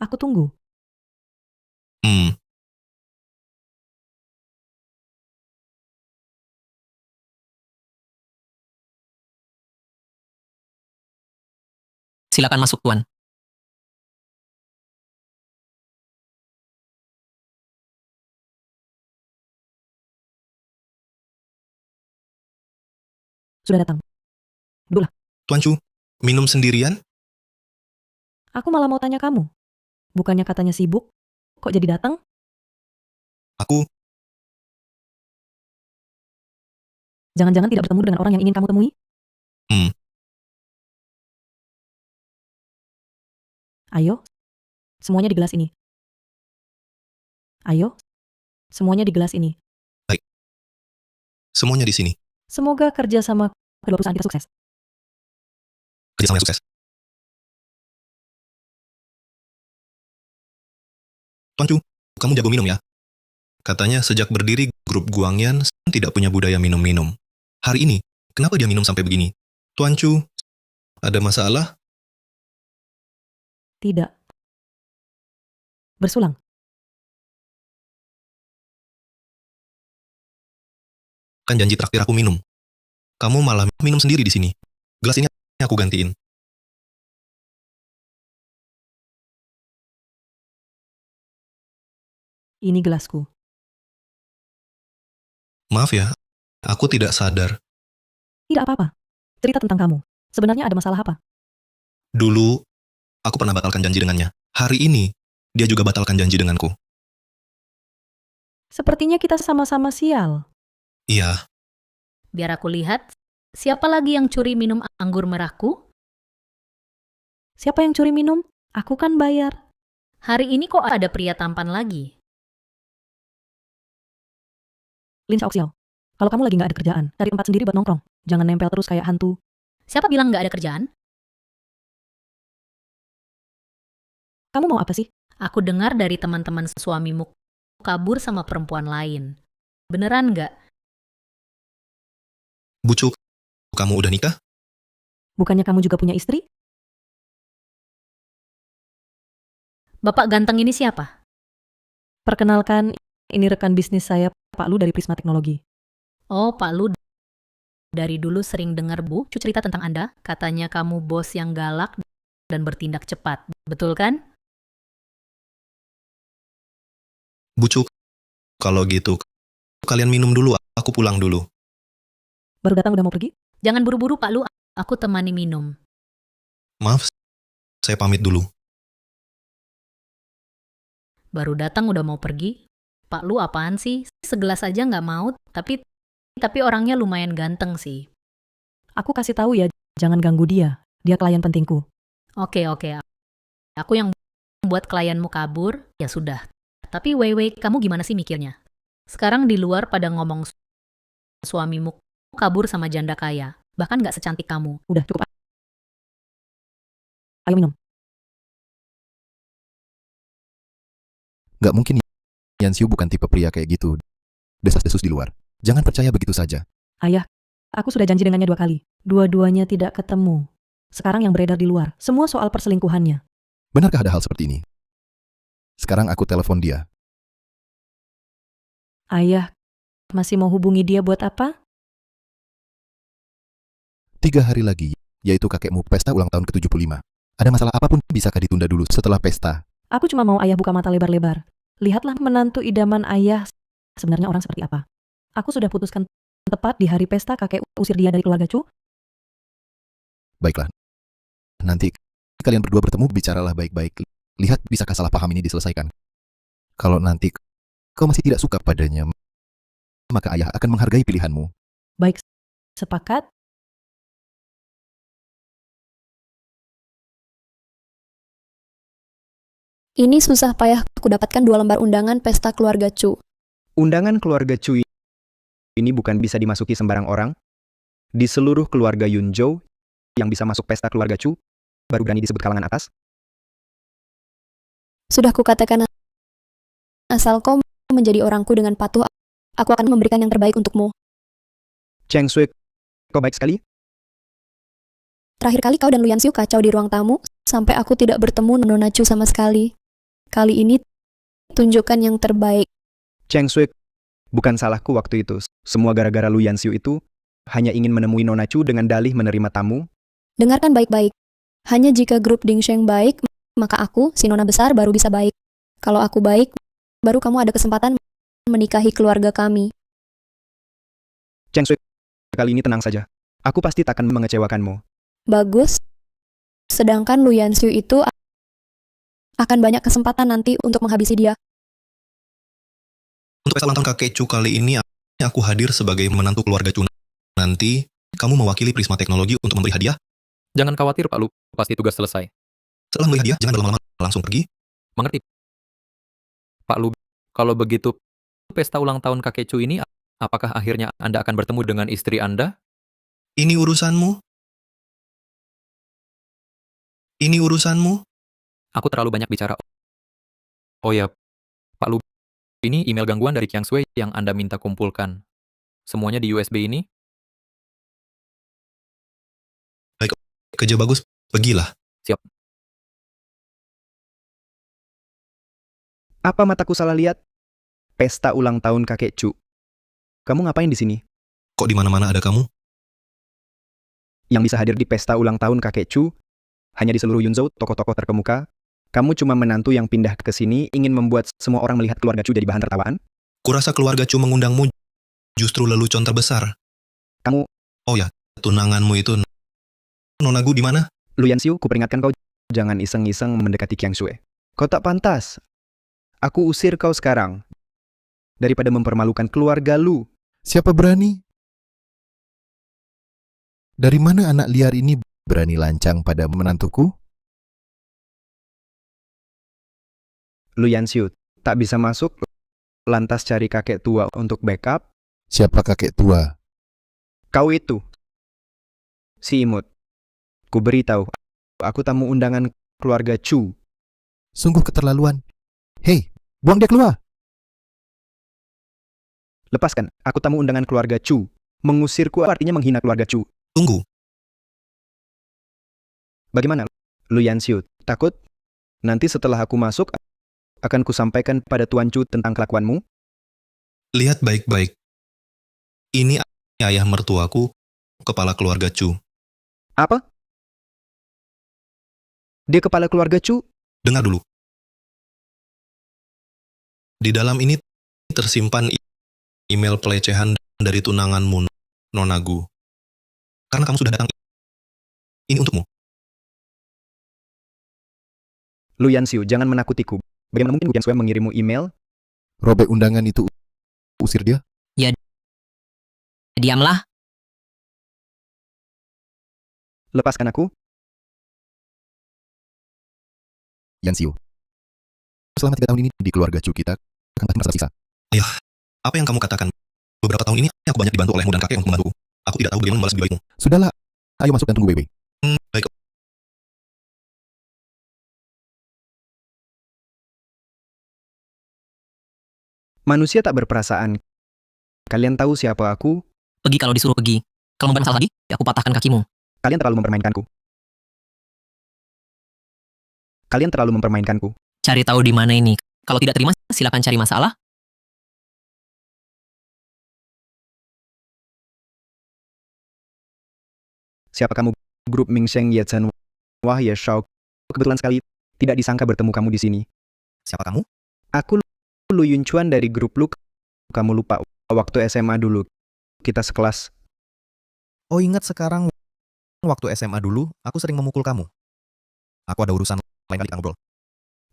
aku tunggu. hmm. Silakan masuk, Tuan. Sudah datang. Duduklah. Tuan Chu, minum sendirian? Aku malah mau tanya kamu. Bukannya katanya sibuk, kok jadi datang? Aku, Jangan-jangan tidak bertemu dengan orang yang ingin kamu temui? Hmm. Ayo, semuanya di gelas ini. Ayo, semuanya di gelas ini. semuanya di sini. Semoga kerja sama kedua perusahaan kita sukses. Kerjasama yang sukses. Tuan Chu, kamu jago minum ya? Katanya sejak berdiri, grup Guangyan tidak punya budaya minum-minum. Hari ini, kenapa dia minum sampai begini? Tuan Chu, ada masalah? Tidak. Bersulang. Kan janji traktir aku minum. Kamu malah minum sendiri di sini. Gelas ini aku gantiin. Ini gelasku. Maaf ya, aku tidak sadar. Tidak apa-apa. Cerita tentang kamu. Sebenarnya ada masalah apa? Dulu, aku pernah batalkan janji dengannya. Hari ini, dia juga batalkan janji denganku. Sepertinya kita sama-sama sial. Iya, Biar aku lihat, siapa lagi yang curi minum anggur merahku? Siapa yang curi minum? Aku kan bayar. Hari ini kok ada pria tampan lagi? Lin Xiaoxiao, kalau kamu lagi nggak ada kerjaan, cari tempat sendiri buat nongkrong. Jangan nempel terus kayak hantu. Siapa bilang nggak ada kerjaan? Kamu mau apa sih? Aku dengar dari teman-teman suamimu kabur sama perempuan lain. Beneran nggak? Bucuk, kamu udah nikah? Bukannya kamu juga punya istri? Bapak ganteng ini siapa? Perkenalkan, ini rekan bisnis saya, Pak Lu dari Prisma Teknologi. Oh, Pak Lu. Dari dulu sering dengar Bu cerita tentang Anda. Katanya kamu bos yang galak dan bertindak cepat. Betul kan? Bucuk, kalau gitu, kalian minum dulu, aku pulang dulu. Baru datang udah mau pergi? Jangan buru-buru Pak Lu, aku temani minum. Maaf, saya pamit dulu. Baru datang udah mau pergi. Pak Lu apaan sih? Segelas aja nggak mau, tapi orangnya lumayan ganteng sih. Aku kasih tahu ya, jangan ganggu dia. Dia klien pentingku. Oke. Aku yang buat klienmu kabur, ya sudah. Tapi Weiwei, kamu gimana sih mikirnya? Sekarang di luar pada ngomong suamimu kabur sama janda kaya. Bahkan nggak secantik kamu. Udah, cukup. Ayo minum. Nggak mungkin Yanxiu bukan tipe pria kayak gitu. Desas-desus di luar. Jangan percaya begitu saja. Ayah, aku sudah janji dengannya 2 kali. Dua-duanya tidak ketemu. Sekarang yang beredar di luar, semua soal perselingkuhannya. Benarkah ada hal seperti ini? Sekarang aku telepon dia. Ayah, masih mau hubungi dia buat apa? 3 hari lagi, yaitu kakekmu pesta ulang tahun ke-75. Ada masalah apapun bisakah ditunda dulu setelah pesta? Aku cuma mau ayah buka mata lebar-lebar. Lihatlah menantu idaman ayah sebenarnya orang seperti apa. Aku sudah putuskan tepat di hari pesta kakek usir dia dari keluarga Chu. Baiklah. Nanti kalian berdua bertemu, bicaralah baik-baik. Lihat bisakah salah paham ini diselesaikan. Kalau nanti kau masih tidak suka padanya, maka ayah akan menghargai pilihanmu. Baik, sepakat. Ini susah payah aku dapatkan 2 lembar undangan pesta keluarga Chu. Undangan keluarga Chu ini bukan bisa dimasuki sembarang orang. Di seluruh keluarga Yunzhou yang bisa masuk pesta keluarga Chu, baru berani disebut kalangan atas. Sudah kukatakan, asal kau menjadi orangku dengan patuh, aku akan memberikan yang terbaik untukmu. Cheng Sui, kau baik sekali. Terakhir kali kau dan Lu Yanxiu kacau di ruang tamu, sampai aku tidak bertemu Nona Chu sama sekali. Kali ini, tunjukkan yang terbaik. Cheng Sui, bukan salahku waktu itu. Semua gara-gara Lu Yanxiu itu hanya ingin menemui Nona Chu dengan dalih menerima tamu. Dengarkan baik-baik. Hanya jika grup Dingsheng baik, maka aku, si Nona besar, baru bisa baik. Kalau aku baik, baru kamu ada kesempatan menikahi keluarga kami. Cheng Sui, kali ini tenang saja. Aku pasti takkan mengecewakanmu. Bagus. Sedangkan Lu Yanxiu itu akan banyak kesempatan nanti untuk menghabisi dia. Untuk pesta ulang tahun kakek Chu kali ini, aku hadir sebagai menantu keluarga Chu. Nanti, kamu mewakili Prisma Teknologi untuk memberi hadiah? Jangan khawatir Pak Lu, pasti tugas selesai. Setelah memberi hadiah, jangan berlama-lama, langsung pergi. Mengerti? Pak Lu, kalau begitu pesta ulang tahun kakek Chu ini, apakah akhirnya Anda akan bertemu dengan istri Anda? Ini urusanmu? Ini urusanmu? Aku terlalu banyak bicara. Oh ya, Pak Lu, ini email gangguan dari Chiang Sui yang Anda minta kumpulkan. Semuanya di USB ini? Baik, kerja bagus, pergilah. Siap. Apa mataku salah lihat? Pesta ulang tahun kakek Chu. Kamu ngapain di sini? Kok di mana-mana ada kamu? Yang bisa hadir di pesta ulang tahun kakek Chu hanya di seluruh Yunzhou, tokoh-tokoh terkemuka. Kamu cuma menantu yang pindah ke sini ingin membuat semua orang melihat keluarga Chu jadi bahan tertawaan? Kurasa keluarga Chu mengundangmu justru lelucon terbesar. Kamu... Oh ya, tunanganmu itu... Nona Gu di mana? Lu Yanxiu, kuperingatkan kau jangan iseng-iseng mendekati Chiang Sui. Kau tak pantas Aku usir kau sekarang. Daripada mempermalukan keluarga lu. Siapa berani? Dari mana anak liar ini berani lancang pada menantuku? Lu Yansiu, tak bisa masuk, lantas cari kakek tua untuk backup. Siapa kakek tua? Kau itu. Si imut. Ku beritahu, aku tamu undangan keluarga Chu. Sungguh keterlaluan. Hei, buang dia keluar. Lepaskan, aku tamu undangan keluarga Chu. Mengusirku artinya menghina keluarga Chu. Tunggu, Bagaimana, Lu Yansiu? Takut? Nanti setelah aku masuk, akan kusampaikan pada Tuan Chu tentang kelakuanmu? lihat baik-baik. Ini ayah mertuaku, kepala keluarga Chu. Apa? Dia kepala keluarga Chu? Dengar dulu. Di dalam ini tersimpan email pelecehan dari tunanganmu, Nonagu. Karena kamu sudah datang, ini untukmu. Lu Yansiu, jangan menakutiku. Bagaimana mungkin Gu Qiansui mengirimmu email? Robek undangan itu, usir dia. Diamlah. Lepaskan aku. Yansiu. Selama 3 tahun ini di keluarga Chu kita akan masalah sisa. Ayah, apa yang kamu katakan? Beberapa tahun ini aku banyak dibantu olehmu dan kakek untuk membantuku. Aku tidak tahu bagaimana membalas budi baikmu. Sudahlah, ayo masuk dan tunggu Wei Wei. Baik. Manusia tak berperasaan. Kalian tahu siapa aku? Pergi kalau disuruh pergi. Kalau membuat masalah lagi, aku patahkan kakimu. Kalian terlalu mempermainkanku. Kalian terlalu mempermainkanku. Cari tahu di mana ini. Kalau tidak terima, silakan cari masalah. Siapa kamu? Grup Mingsheng Yetsen Wah Ye Shao. Kebetulan sekali, tidak disangka bertemu kamu di sini. Siapa kamu? Aku Lu Yunchuan dari grup Lu. Kamu lupa waktu SMA dulu. Kita sekelas. Oh, ingat sekarang. Waktu SMA dulu, aku sering memukul kamu. Aku ada urusan lain kali kita ngobrol.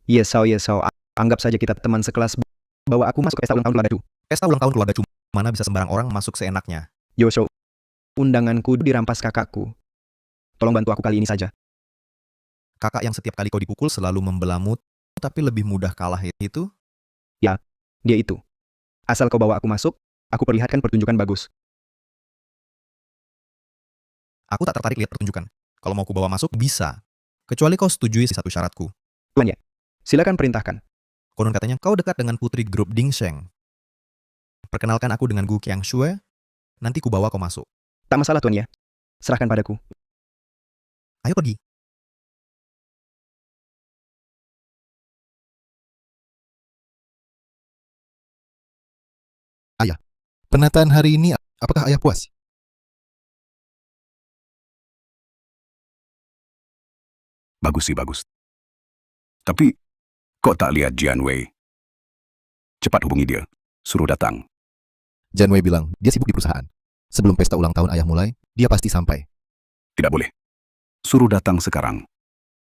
Yes, so. Anggap saja kita teman sekelas. Bawa aku masuk pesta ulang tahun keluarga Chu. Pesta ulang tahun keluarga Chu. Mana bisa sembarang orang masuk seenaknya. Yosho. Undanganku dirampas kakakku. Tolong bantu aku kali ini saja. Kakak yang setiap kali kau dipukul selalu membelamu, tapi lebih mudah kalah itu. Ya, dia itu. Asal kau bawa aku masuk, aku perlihatkan pertunjukan bagus. Aku tak tertarik lihat pertunjukan. Kalau mau ku bawa masuk, bisa. Kecuali kau setujui satu syaratku. Tuan ya, silakan perintahkan. Konon katanya kau dekat dengan putri grup Dingsheng. Perkenalkan aku dengan Gu Qiansui, nanti ku bawa kau masuk. Tak masalah Tuan ya. Serahkan padaku. Ayo pergi. Ayah, penataan hari ini apakah ayah puas? Bagus sih, bagus. Tapi, kok tak lihat Jian Wei? Cepat hubungi dia. Suruh datang. Jian Wei bilang dia sibuk di perusahaan. Sebelum pesta ulang tahun ayah mulai, dia pasti sampai. Tidak boleh. Suruh datang sekarang.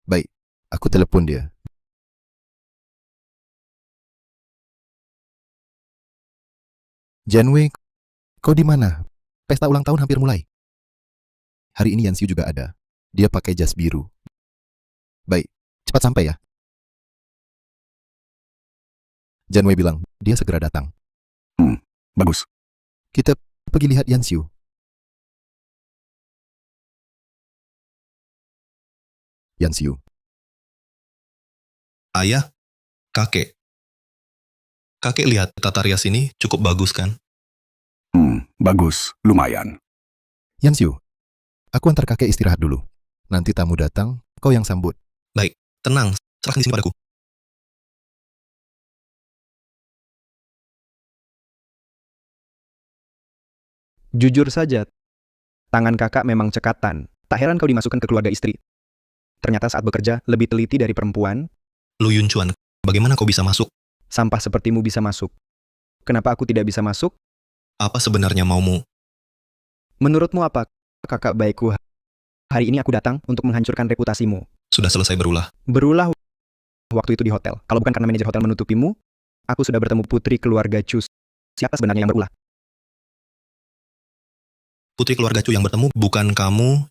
Baik, aku telepon dia. Jian Wei, kau di mana? Pesta ulang tahun hampir mulai. Hari ini Yansiu juga ada. Dia pakai jas biru. Baik, cepat sampai ya. Jian Wei bilang, dia segera datang. Bagus. Kita pergi lihat Yansiu. Yansiu. Ayah, kakek. Kakek lihat tata rias ini cukup bagus kan? Bagus. Lumayan. Yansiu, aku antar kakek istirahat dulu. Nanti tamu datang, kau yang sambut. Baik, tenang, serahkan di sini padaku. Jujur saja, tangan kakak memang cekatan. Tak heran kau dimasukkan ke keluarga istri. Ternyata saat bekerja, lebih teliti dari perempuan. Lu Yunchuan, bagaimana kau bisa masuk? Sampah sepertimu bisa masuk. Kenapa aku tidak bisa masuk? Apa sebenarnya maumu? Menurutmu apa, kakak baikku? Hari ini aku datang untuk menghancurkan reputasimu. Sudah selesai berulah. Berulah waktu itu di hotel. Kalau bukan karena manajer hotel menutupimu, aku sudah bertemu putri keluarga Chu. Siapa sebenarnya yang berulah? Putri keluarga Chu yang bertemu, bukan kamu.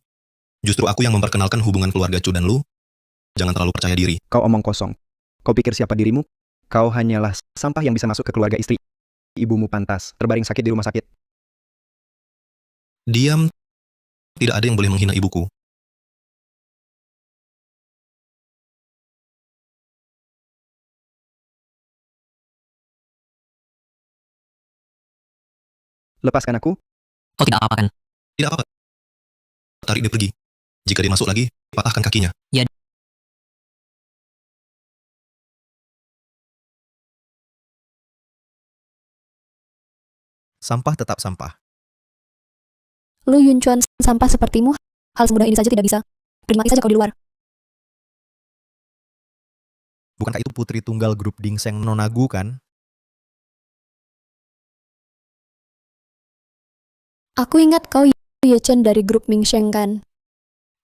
Justru aku yang memperkenalkan hubungan keluarga Chu dan lu. Jangan terlalu percaya diri. Kau omong kosong. Kau pikir siapa dirimu? Kau hanyalah sampah yang bisa masuk ke keluarga istri. Ibumu pantas, terbaring sakit di rumah sakit. Diam. Tidak ada yang boleh menghina ibuku. Lepaskan aku. Kau tidak apa-apa kan? Tidak apa-apa. Tarik dia pergi. Jika dia masuk lagi, patahkan kakinya. Ya. Sampah tetap sampah. Lu Yunchuan sampah sepertimu, hal semudah ini saja tidak bisa. Terima kasih saja kau di luar. Bukankah itu putri tunggal grup Dingseng Nonagu kan? Aku ingat kau Yechen dari grup Mingsheng kan?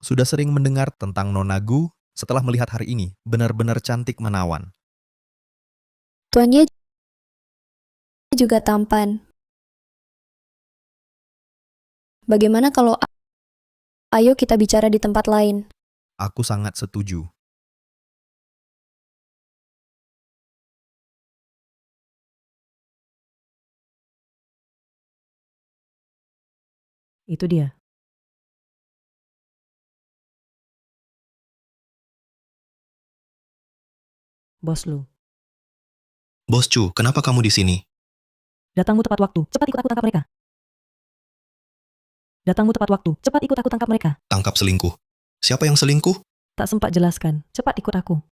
Sudah sering mendengar tentang Nonagu, setelah melihat hari ini, benar-benar cantik menawan. Tuannya juga tampan. Bagaimana kalau ayo kita bicara di tempat lain? Aku sangat setuju. Itu dia. Bos lu. Bos Chu, kenapa kamu di sini? Datangmu tepat waktu. Cepat ikut aku tangkap mereka. Datangmu tepat waktu. Cepat ikut aku tangkap mereka. Tangkap selingkuh. Siapa yang selingkuh? Tak sempat jelaskan. Cepat ikut aku.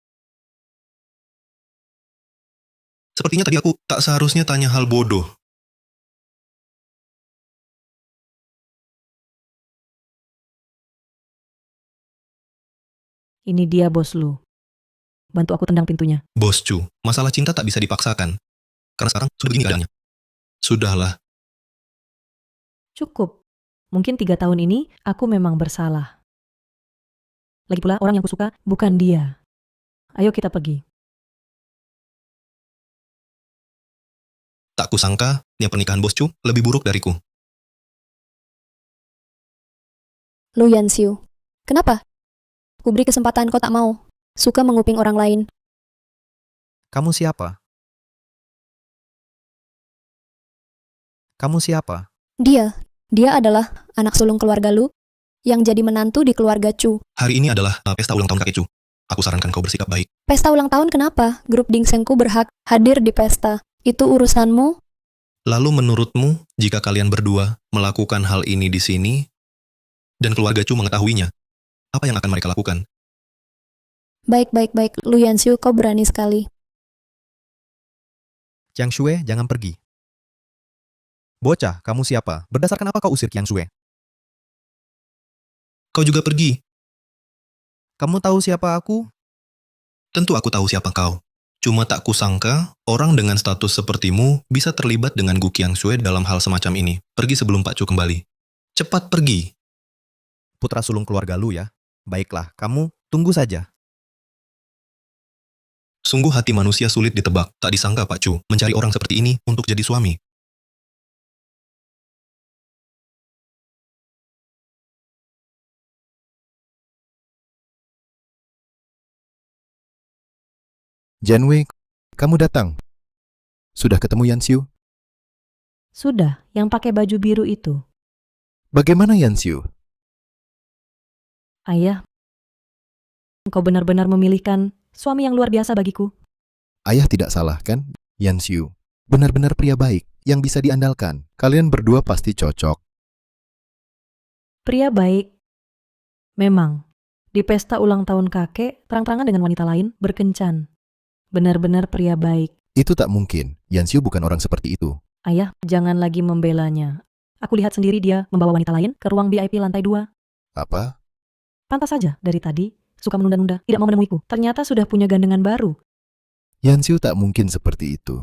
Sepertinya tadi aku tak seharusnya tanya hal bodoh. Ini dia bos lu. Bantu aku tendang pintunya. Bos Chu, masalah cinta tak bisa dipaksakan. Karena sekarang sudah begini keadaannya. Sudahlah. Cukup. Mungkin 3 tahun ini aku memang bersalah. Lagi pula orang yang kusuka bukan dia. Ayo kita pergi. Tak kusangka, pernikahan Bos Chu lebih buruk dariku. Lu Yanxiu. Kenapa? Kuberi kesempatan kau tak mau. Suka menguping orang lain. Kamu siapa? Kamu siapa? Dia adalah anak sulung keluarga Lu yang jadi menantu di keluarga Chu. Hari ini adalah pesta ulang tahun kakek Chu. Aku sarankan kau bersikap baik. Pesta ulang tahun kenapa? Grup Dingsengku berhak hadir di pesta. Itu urusanmu? Lalu menurutmu, jika kalian berdua melakukan hal ini di sini, dan keluarga Chu mengetahuinya, apa yang akan mereka lakukan? Baik. Lu Yanxiu, kau berani sekali. Qiang Shue, jangan pergi. Bocah, kamu siapa? Berdasarkan apa kau usir Qiang Shue? Kau juga pergi. Kamu tahu siapa aku? Tentu aku tahu siapa kau. Cuma tak kusangka, orang dengan status sepertimu bisa terlibat dengan Gu Qiangxue dalam hal semacam ini. Pergi sebelum Pak Chu kembali. Cepat pergi. Putra sulung keluarga Lu ya. Baiklah, kamu tunggu saja. Sungguh hati manusia sulit ditebak. Tak disangka Pak Chu mencari orang seperti ini untuk jadi suami. Janwei, kamu datang. Sudah ketemu Yanxiu? Sudah, yang pakai baju biru itu. Bagaimana Yanxiu? Ayah, engkau benar-benar memilihkan suami yang luar biasa bagiku. Ayah tidak salah kan? Yanxiu, benar-benar pria baik yang bisa diandalkan. Kalian berdua pasti cocok. Pria baik. Memang, di pesta ulang tahun kakek, terang-terangan dengan wanita lain, berkencan. Benar-benar pria baik. Itu tak mungkin. Yanxiu bukan orang seperti itu. Ayah, jangan lagi membelanya. Aku lihat sendiri dia membawa wanita lain ke ruang VIP lantai 2. Apa? Pantas saja, dari tadi, suka menunda-nunda, tidak mau menemuiku. Ternyata sudah punya gandengan baru. Yanxiu tak mungkin seperti itu.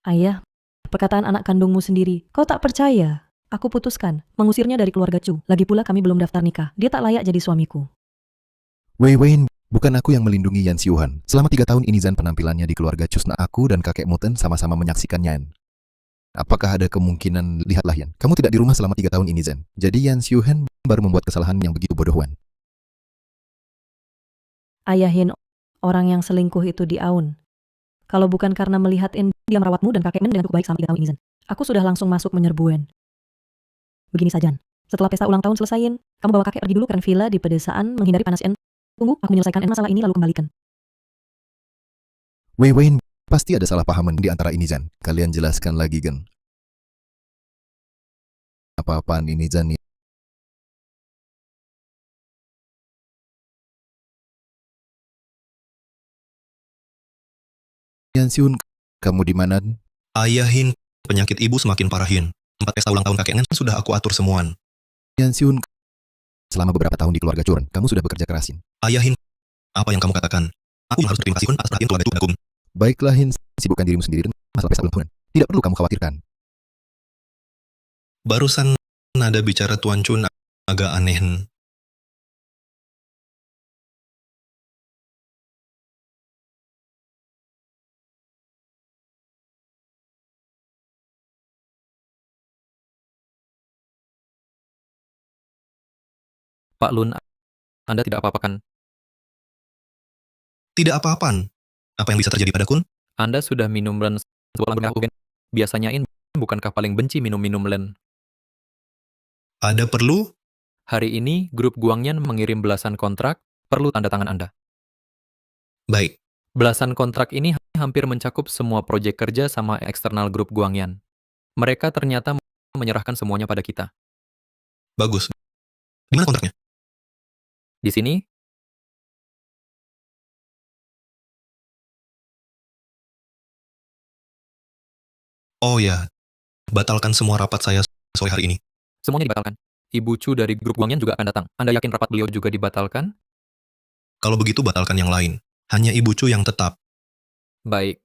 Ayah, perkataan anak kandungmu sendiri, kau tak percaya. Aku putuskan, mengusirnya dari keluarga Chu. Lagi pula kami belum daftar nikah. Dia tak layak jadi suamiku. Wei Wei, Bukan aku yang melindungi Yan Xiuhan. Selama 3 tahun ini Zan penampilannya di keluarga Chusna, aku dan kakek Muten sama-sama menyaksikannya. Apakah ada kemungkinan, lihatlah Yan, kamu tidak di rumah selama 3 tahun ini Zan. Jadi Yan Xiuhan baru membuat kesalahan yang begitu bodoh Wan. Ayahin orang yang selingkuh itu di Aun. Kalau bukan karena melihat dia merawatmu dan kakek Men dengan cukup baik selama 3 tahun ini Zan, aku sudah langsung masuk menyerbuan. Begini saja, setelah pesta ulang tahun selesaiin, kamu bawa kakek pergi dulu ke villa di pedesaan menghindari panas En. Tunggu, aku menyelesaikan masalah ini lalu kembalikan. Wei Wen, pasti ada salah pahaman di antara ini Zan. Kalian jelaskan lagi Gan. Apa-apaan ini Zan? Yan Xiun, kamu di mana? Ayahin, penyakit ibu semakin parahin. Tempat pesta ulang tahun kakek Nen sudah aku atur semuan. Yan Xiun, selama beberapa tahun di keluarga Churn, kamu sudah bekerja kerasin. Ayahin, apa yang kamu katakan? Aku yang harus berterima kasih Kun atas perhatian keluarga Chu. Baiklah Hin, sibukkan dirimu sendiri dan masalah pesta ulang tahun. Tidak perlu kamu khawatirkan. Barusan nada bicara Tuan Chun agak aneh. Pak Lun, Anda tidak apa-apa kan? Tidak apa-apaan. Apa yang bisa terjadi pada Kun? Anda sudah minum len sebuah lagu. Biasanya bukankah paling benci minum-minum len? Ada perlu? Hari ini, grup Guangyan mengirim belasan kontrak, perlu tanda tangan Anda. Baik. Belasan kontrak ini hampir mencakup semua proyek kerja sama eksternal grup Guangyan. Mereka ternyata menyerahkan semuanya pada kita. Bagus. Di mana kontraknya? Di sini, Oh ya, batalkan semua rapat saya sore hari ini. semuanya dibatalkan. Ibu Chu dari grup Guangyan juga akan datang. Anda yakin rapat beliau juga dibatalkan? Kalau begitu batalkan yang lain. Hanya Ibu Chu yang tetap. Baik.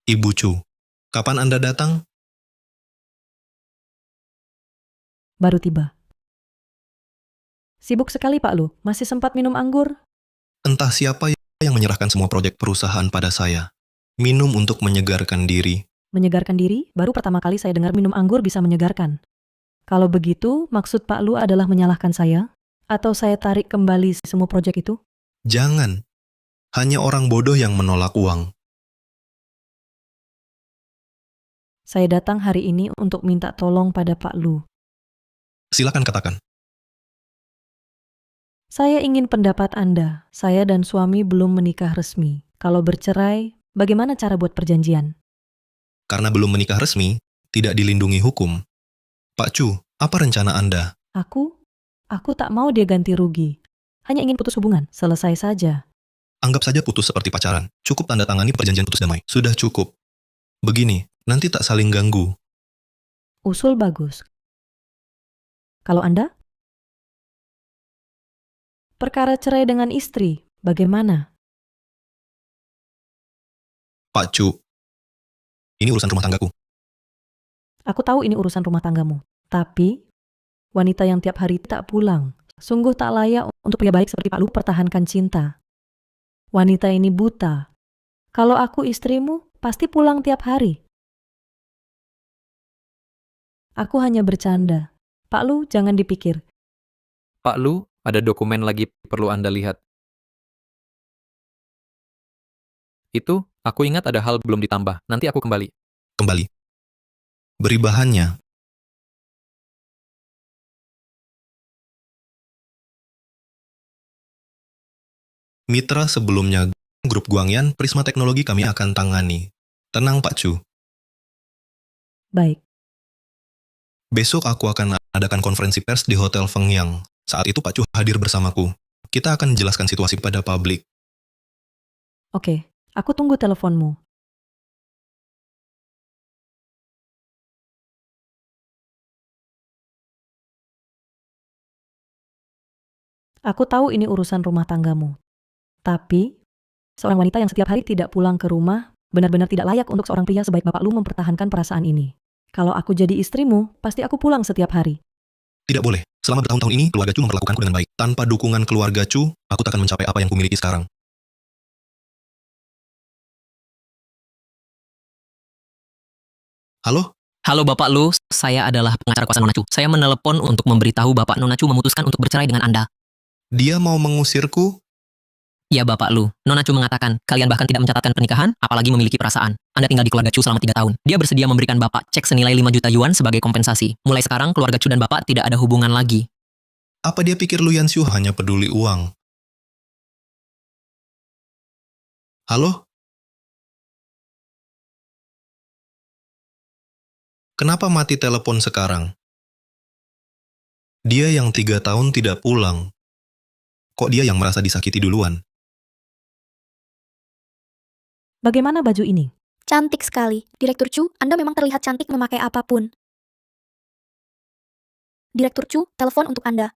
Ibu Chu, kapan Anda datang? Baru tiba. Sibuk sekali Pak Lu, masih sempat minum anggur? Entah siapa yang menyerahkan semua proyek perusahaan pada saya. Minum untuk menyegarkan diri. Menyegarkan diri? Baru pertama kali saya dengar minum anggur bisa menyegarkan. Kalau begitu, maksud Pak Lu adalah menyalahkan saya? Atau saya tarik kembali semua proyek itu? Jangan. Hanya orang bodoh yang menolak uang. Saya datang hari ini untuk minta tolong pada Pak Lu. Silakan katakan. Saya ingin pendapat Anda. Saya dan suami belum menikah resmi. Kalau bercerai, bagaimana cara buat perjanjian? Karena belum menikah resmi, tidak dilindungi hukum. Pak Chu, apa rencana Anda? Aku tak mau dia ganti rugi. Hanya ingin putus hubungan, selesai saja. Anggap saja putus seperti pacaran. Cukup tanda tangani perjanjian putus damai. Sudah cukup. Begini, nanti tak saling ganggu. Usul bagus. Kalau Anda? Perkara cerai dengan istri, bagaimana? Pak Chu, ini urusan rumah tanggaku. Aku tahu ini urusan rumah tanggamu. Tapi, wanita yang tiap hari tak pulang, sungguh tak layak untuk pria baik seperti Pak Lu pertahankan cinta. Wanita ini buta. Kalau aku istrimu, pasti pulang tiap hari. Aku hanya bercanda. Pak Lu, jangan dipikir. Pak Lu, ada dokumen lagi perlu Anda lihat. Itu, aku ingat ada hal belum ditambah. Nanti aku kembali. Kembali. Beri bahannya. Mitra sebelumnya, grup Guangyan, Prisma Teknologi kami akan tangani. Tenang Pak Chu. Baik. Besok aku akan adakan konferensi pers di Hotel Fengyang. Saat itu Pak Chu hadir bersamaku. Kita akan jelaskan situasi pada publik. Oke, aku tunggu teleponmu. Aku tahu ini urusan rumah tanggamu. Tapi, seorang wanita yang setiap hari tidak pulang ke rumah benar-benar tidak layak untuk seorang pria sebaik Bapak Lu mempertahankan perasaan ini. Kalau aku jadi istrimu, pasti aku pulang setiap hari. Tidak boleh. Selama bertahun-tahun ini, keluarga Chu memperlakukanku dengan baik. Tanpa dukungan keluarga Chu, aku takkan mencapai apa yang kumiliki sekarang. Halo? Halo Bapak Lu, saya adalah pengacara kuasa Nona Chu. Saya menelepon untuk memberitahu Bapak Nona Chu memutuskan untuk bercerai dengan Anda. Dia mau mengusirku? Ya Bapak Lu, Nona Chu mengatakan, kalian bahkan tidak mencatatkan pernikahan, apalagi memiliki perasaan. Anda tinggal di keluarga Chu selama 3 tahun. Dia bersedia memberikan Bapak cek senilai 5 juta yuan sebagai kompensasi. Mulai sekarang, keluarga Chu dan Bapak tidak ada hubungan lagi. Apa dia pikir Lu Yanxiu hanya peduli uang? Halo? Kenapa mati telepon sekarang? Dia yang 3 tahun tidak pulang. Kok dia yang merasa disakiti duluan? Bagaimana baju ini? Cantik sekali. Direktur Chu, Anda memang terlihat cantik memakai apapun. Direktur Chu, telepon untuk Anda.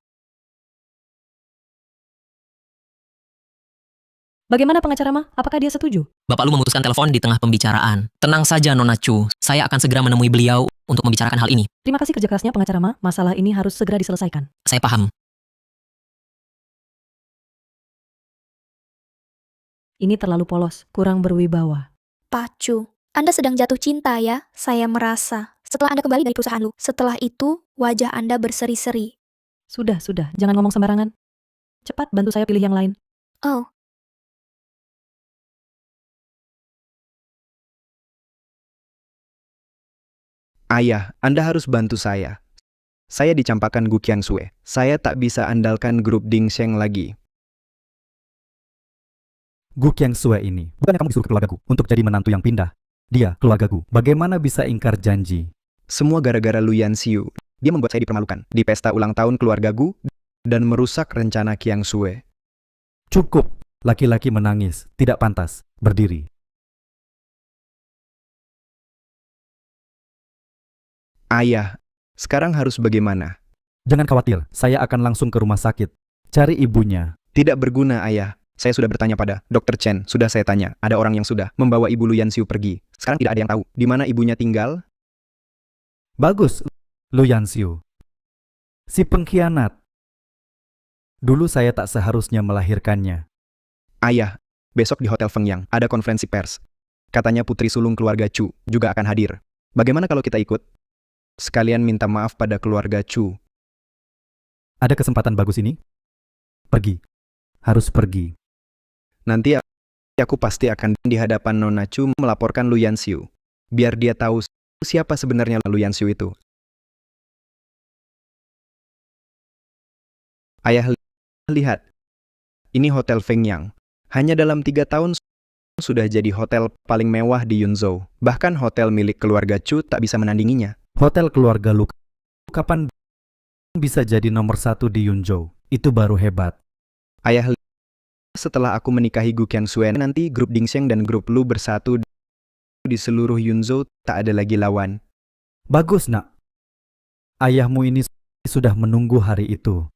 Bagaimana pengacara Ma? Apakah dia setuju? Bapak Lu memutuskan telepon di tengah pembicaraan. Tenang saja Nona Chu, saya akan segera menemui beliau untuk membicarakan hal ini. Terima kasih kerja kerasnya pengacara Ma. Masalah ini harus segera diselesaikan. Saya paham. Ini terlalu polos, kurang berwibawa. Pak Chu, Anda sedang jatuh cinta ya? Saya merasa. Setelah Anda kembali dari perusahaan Lu, setelah itu, wajah Anda berseri-seri. Sudah, jangan ngomong sembarangan. Cepat bantu saya pilih yang lain. Oh, Ayah, Anda harus bantu saya. Saya dicampakkan Gu Qiangsue. Saya tak bisa andalkan grup Ding Sheng lagi. Gu Qiangsue ini, bukannya kamu disuruh keluargaku untuk jadi menantu yang pindah. Dia, keluargaku, bagaimana bisa ingkar janji? Semua gara-gara Lu Yanxiu. Dia membuat saya dipermalukan di pesta ulang tahun keluarga Gu dan merusak rencana Qiangsue. Cukup, laki-laki menangis, tidak pantas, berdiri. Ayah, sekarang harus bagaimana? Jangan khawatir, saya akan langsung ke rumah sakit. Cari ibunya. Tidak berguna, Ayah. Saya sudah bertanya pada Dr. Chen. Sudah saya tanya, ada orang yang sudah membawa ibu Lu Yanxiu pergi. Sekarang tidak ada yang tahu di mana ibunya tinggal. Bagus, Lu Yanxiu. Si pengkhianat. Dulu saya tak seharusnya melahirkannya. Ayah, besok di Hotel Fengyang ada konferensi pers. Katanya putri sulung keluarga Chu juga akan hadir. Bagaimana kalau kita ikut? Sekalian minta maaf pada keluarga Chu. Ada kesempatan bagus ini? Pergi. Harus pergi. Nanti aku pasti akan di hadapan Nona Chu melaporkan Lu Yanxiu. Biar dia tahu siapa sebenarnya Lu Yanxiu itu. Ayah, lihat. Ini Hotel Fengyang. Hanya dalam 3 tahun sudah jadi hotel paling mewah di Yunzhou. Bahkan hotel milik keluarga Chu tak bisa menandinginya. Hotel keluarga Lu kapan bisa jadi nomor 1 di Yunzhou? Itu baru hebat. Ayah, setelah aku menikahi Gu Qiangsue, nanti grup Ding Sheng dan grup Lu bersatu di seluruh Yunzhou, tak ada lagi lawan. Bagus, nak. Ayahmu ini sudah menunggu hari itu.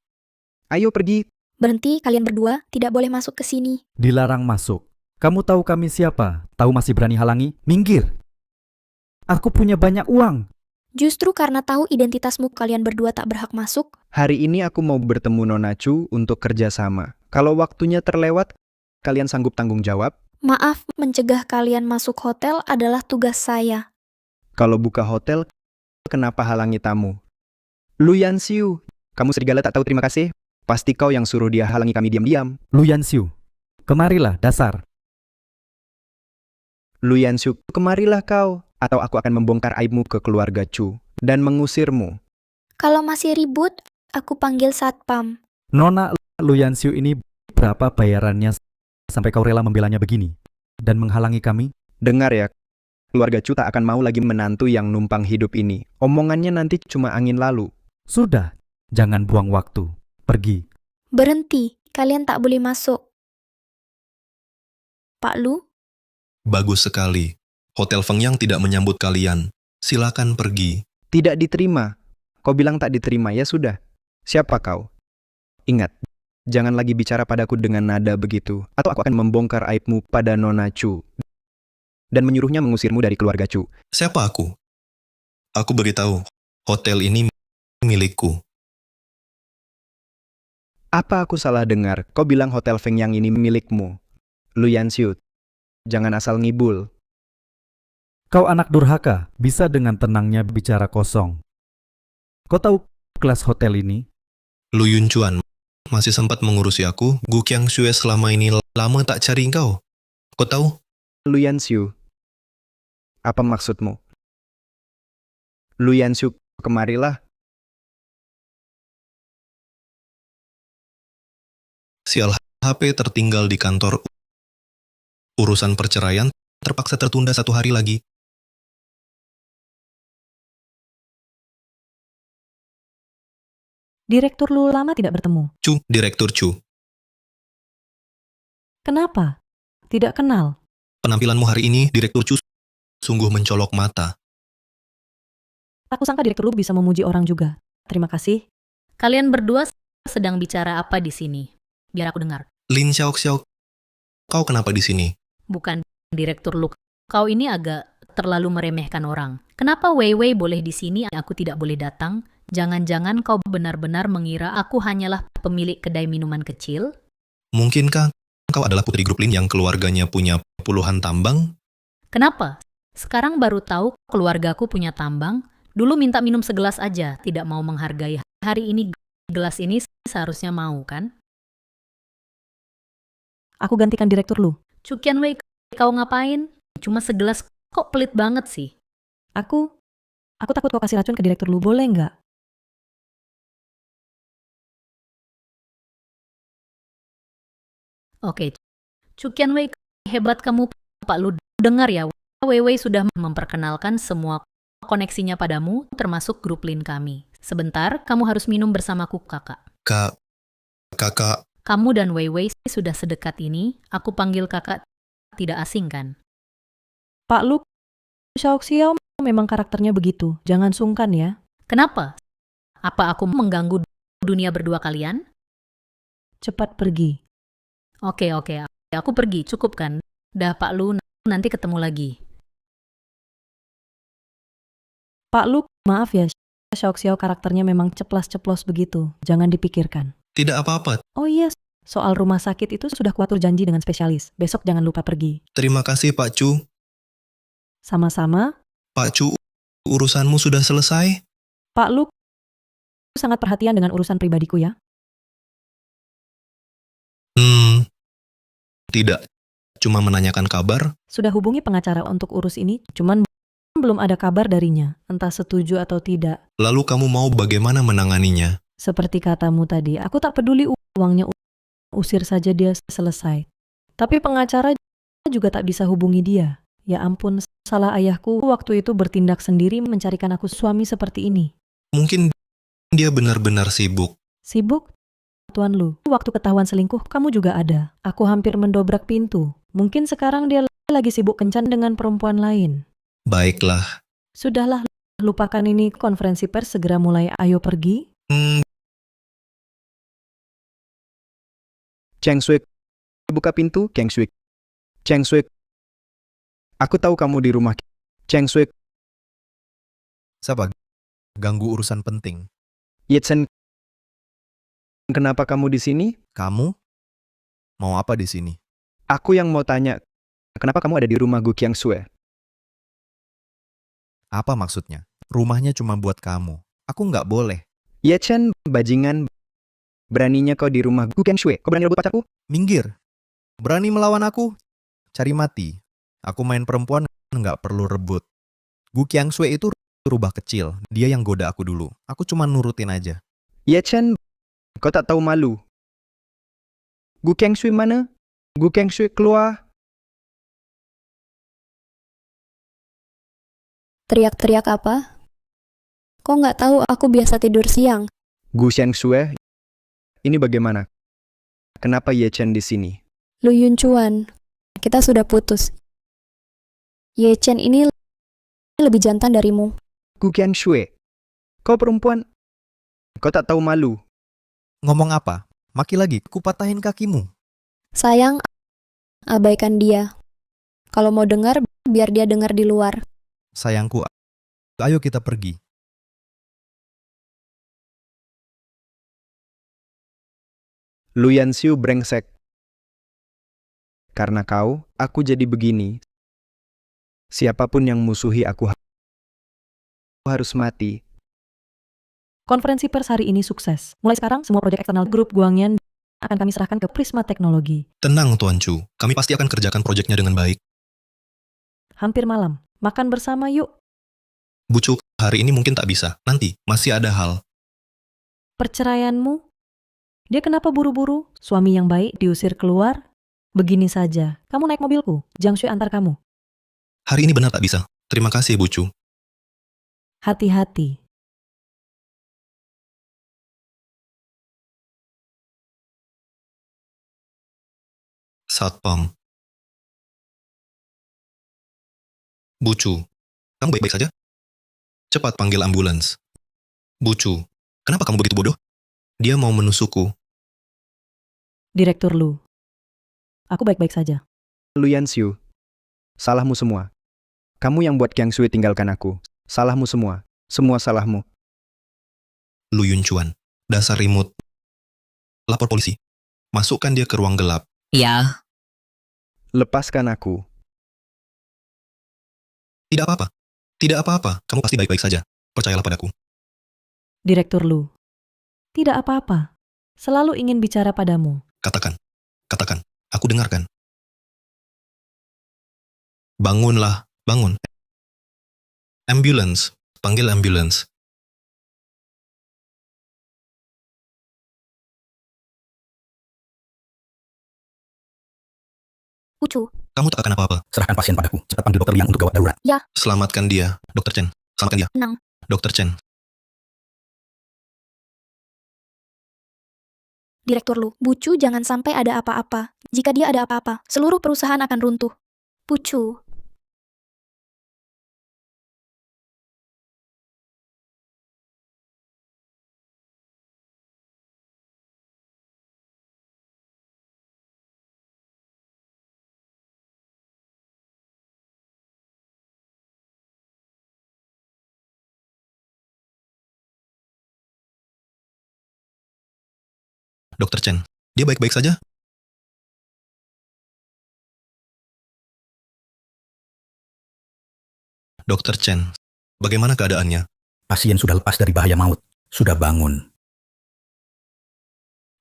Ayo pergi. berhenti kalian berdua, tidak boleh masuk ke sini. Dilarang masuk. Kamu tahu kami siapa? Tahu masih berani halangi? Minggir. Aku punya banyak uang. Justru karena tahu identitasmu kalian berdua tak berhak masuk. Hari ini aku mau bertemu Nona Chu untuk kerjasama. Kalau waktunya terlewat, kalian sanggup tanggung jawab? Maaf, mencegah kalian masuk hotel adalah tugas saya. Kalau buka hotel, kenapa halangi tamu? Lu Yanxiu, kamu serigala tak tahu terima kasih? Pasti kau yang suruh dia halangi kami diam-diam. Lu Yanxiu, kemarilah dasar. Lu Yanxiu, kemarilah kau, atau aku akan membongkar aibmu ke keluarga Chu dan mengusirmu. Kalau masih ribut, aku panggil satpam. Nona Lu Yanxiu ini berapa bayarannya sampai kau rela membelanya begini dan menghalangi kami? Dengar ya, keluarga Chu tak akan mau lagi menantu yang numpang hidup ini. Omongannya nanti cuma angin lalu. Sudah, jangan buang waktu. Pergi. Berhenti, kalian tak boleh masuk. Pak Lu? Bagus sekali. Hotel Fengyang tidak menyambut kalian. Silakan pergi. Tidak diterima. Kau bilang tak diterima, ya sudah. Siapa kau? Ingat, Jangan lagi bicara padaku dengan nada begitu, atau aku akan membongkar aibmu pada Nona Chu dan menyuruhnya mengusirmu dari keluarga Chu. Siapa aku? Aku beritahu, hotel ini milikku. Apa aku salah dengar? Kau bilang Hotel Feng Yang ini milikmu. Lu Yanxiu, jangan asal ngibul. Kau anak durhaka, bisa dengan tenangnya bicara kosong. Kau tahu kelas hotel ini? Lu Yuncuan masih sempat mengurusi aku. Gu Qiangxue selama ini lama tak cari engkau. Kau tahu? Lu Yanxiu, apa maksudmu? Lu Yanxiu, kemarilah. Sial, HP tertinggal di kantor. Urusan perceraian terpaksa tertunda 1 hari lagi. Direktur Lu lama tidak bertemu. Chu, Direktur Chu. Kenapa? Tidak kenal. Penampilanmu hari ini, Direktur Chu, sungguh mencolok mata. Aku sangka Direktur Lu bisa memuji orang juga. Terima kasih. Kalian berdua sedang bicara apa di sini? Biar aku dengar. Lin Xiaoxiao, kau kenapa di sini? Bukan Direktur Lu. Kau ini agak terlalu meremehkan orang. Kenapa Wei Wei boleh di sini, aku tidak boleh datang? Jangan-jangan kau benar-benar mengira aku hanyalah pemilik kedai minuman kecil? Mungkinkah kau adalah putri grup Lin yang keluarganya punya puluhan tambang? Kenapa? Sekarang baru tahu keluargaku punya tambang. Dulu minta minum segelas aja, tidak mau menghargai. Hari ini gelas ini seharusnya mau, kan? Aku gantikan Direktur Lu. Chu Qianwei, kau ngapain? Cuma segelas, kok pelit banget sih? Aku takut kau kasih racun ke Direktur Lu, boleh nggak? Oke, Chu Qianwei, hebat kamu, Pak Lu. Dengar ya, Wei Wei sudah memperkenalkan semua koneksinya padamu, termasuk grup Lin kami. Sebentar, kamu harus minum bersamaku, kakak. Kakak, Kamu dan Wei Wei sudah sedekat ini, aku panggil kakak tidak asing kan? Pak Lu, Xiaoxiao memang karakternya begitu. Jangan sungkan ya. Kenapa? Apa aku mengganggu dunia berdua kalian? Cepat pergi. Oke, aku pergi, cukup kan? Dah Pak Lu, nanti ketemu lagi. Pak Lu, maaf ya, Xiaoxiao karakternya memang ceplas-ceplos begitu. Jangan dipikirkan. tidak apa-apa. Oh iya, soal rumah sakit itu sudah kuatur janji dengan spesialis. Besok jangan lupa pergi. Terima kasih Pak Chu. Sama-sama. Pak Chu, urusanmu sudah selesai? Pak Lu sangat perhatian dengan urusan pribadiku ya. Tidak. Cuma menanyakan kabar. Sudah hubungi pengacara untuk urus ini, cuman belum ada kabar darinya. Entah setuju atau tidak. Lalu kamu mau bagaimana menanganinya? Seperti katamu tadi, aku tak peduli uangnya, usir saja dia selesai. Tapi pengacara juga tak bisa hubungi dia. Ya ampun, salah ayahku waktu itu bertindak sendiri mencarikan aku suami seperti ini. Mungkin dia benar-benar sibuk. Sibuk? Tuan Lu, waktu ketahuan selingkuh kamu juga ada. Aku hampir mendobrak pintu. Mungkin sekarang dia lagi sibuk kencan dengan perempuan lain. Baiklah. Sudahlah, lupakan ini, konferensi pers segera mulai, ayo pergi. Cheng Sui, buka pintu, Cheng Sui. Cheng Sui, aku tahu kamu di rumah. Cheng Sui, Siapa? Ganggu urusan penting. Yitsen, kenapa kamu di sini? Kamu? Mau apa di sini? Aku yang mau tanya, kenapa kamu ada di rumah Gu Qiangxue? Apa maksudnya? Rumahnya cuma buat kamu. Aku nggak boleh. Yitsen, bajingan. Beraninya kau di rumah Gu Qiangxue? Kau berani rebut pacarku? Minggir. Berani melawan aku? Cari mati. Aku main perempuan nggak perlu rebut. Gu Qiangxue itu rubah kecil. Dia yang goda aku dulu. Aku cuma nurutin aja. Yitsen, kau tak tahu malu. Gu Qiangxue mana? Gu Qiangxue keluar. Teriak-teriak apa? Kok nggak tahu aku biasa tidur siang? Gu Qiangxue, ini bagaimana? Kenapa Yitsen di sini? Lu Yuncuan, kita sudah putus. Ye Chen ini lebih jantan darimu. Gu Qiangxue, kau perempuan. Kau tak tahu malu. Ngomong apa? Maki lagi, kupatahin kakimu. Sayang, abaikan dia. Kalau mau dengar, biar dia dengar di luar. Sayangku, ayo kita pergi. Lu Yanxiu brengsek. Karena kau, aku jadi begini. Siapapun yang musuhi aku harus mati. Konferensi pers hari ini sukses. Mulai sekarang, semua proyek eksternal grup Guangyan akan kami serahkan ke Prisma Teknologi. Tenang, Tuan Chu. Kami pasti akan kerjakan proyeknya dengan baik. Hampir malam. Makan bersama yuk. Bu Chu, hari ini mungkin tak bisa. Nanti, masih ada hal. Perceraianmu? Dia kenapa buru-buru? Suami yang baik diusir keluar? Begini saja, kamu naik mobilku. Jiang Shui antar kamu. Hari ini benar tak bisa. Terima kasih, Bu Chu. Hati-hati. Satpam. Bu Chu, kamu baik-baik saja? Cepat panggil ambulans. Bu Chu, kenapa kamu begitu bodoh? Dia mau menusukku. Direktur Lu. Aku baik-baik saja. Lu Yanxiu. Salahmu semua. Kamu yang buat Jiang Shui tinggalkan aku. Salahmu semua. Semua salahmu. Lu Yunchuan, dasar imut. Lapor polisi. Masukkan dia ke ruang gelap. Ya, Lepaskan aku. Tidak apa-apa. Tidak apa-apa. Kamu pasti baik-baik saja. Percayalah padaku. Direktur Lu. Tidak apa-apa. Selalu ingin bicara padamu. Katakan. Katakan. Aku dengarkan. Bangunlah. Bangun. Ambulance. Panggil ambulance. Ucu, Kamu tak akan apa-apa. Serahkan pasien padaku. Cepat panggil dokter Liang untuk gawat darurat. Selamatkan dia. Dr. Chen. Selamatkan dia. tenang. Dr. Chen. Direktur Lu, Bucu jangan sampai ada apa-apa. Jika dia ada apa-apa, seluruh perusahaan akan runtuh. Bucu. Dr. Chen. Dia baik-baik saja? Dr. Chen. Bagaimana keadaannya? Pasien sudah lepas dari bahaya maut. Sudah bangun.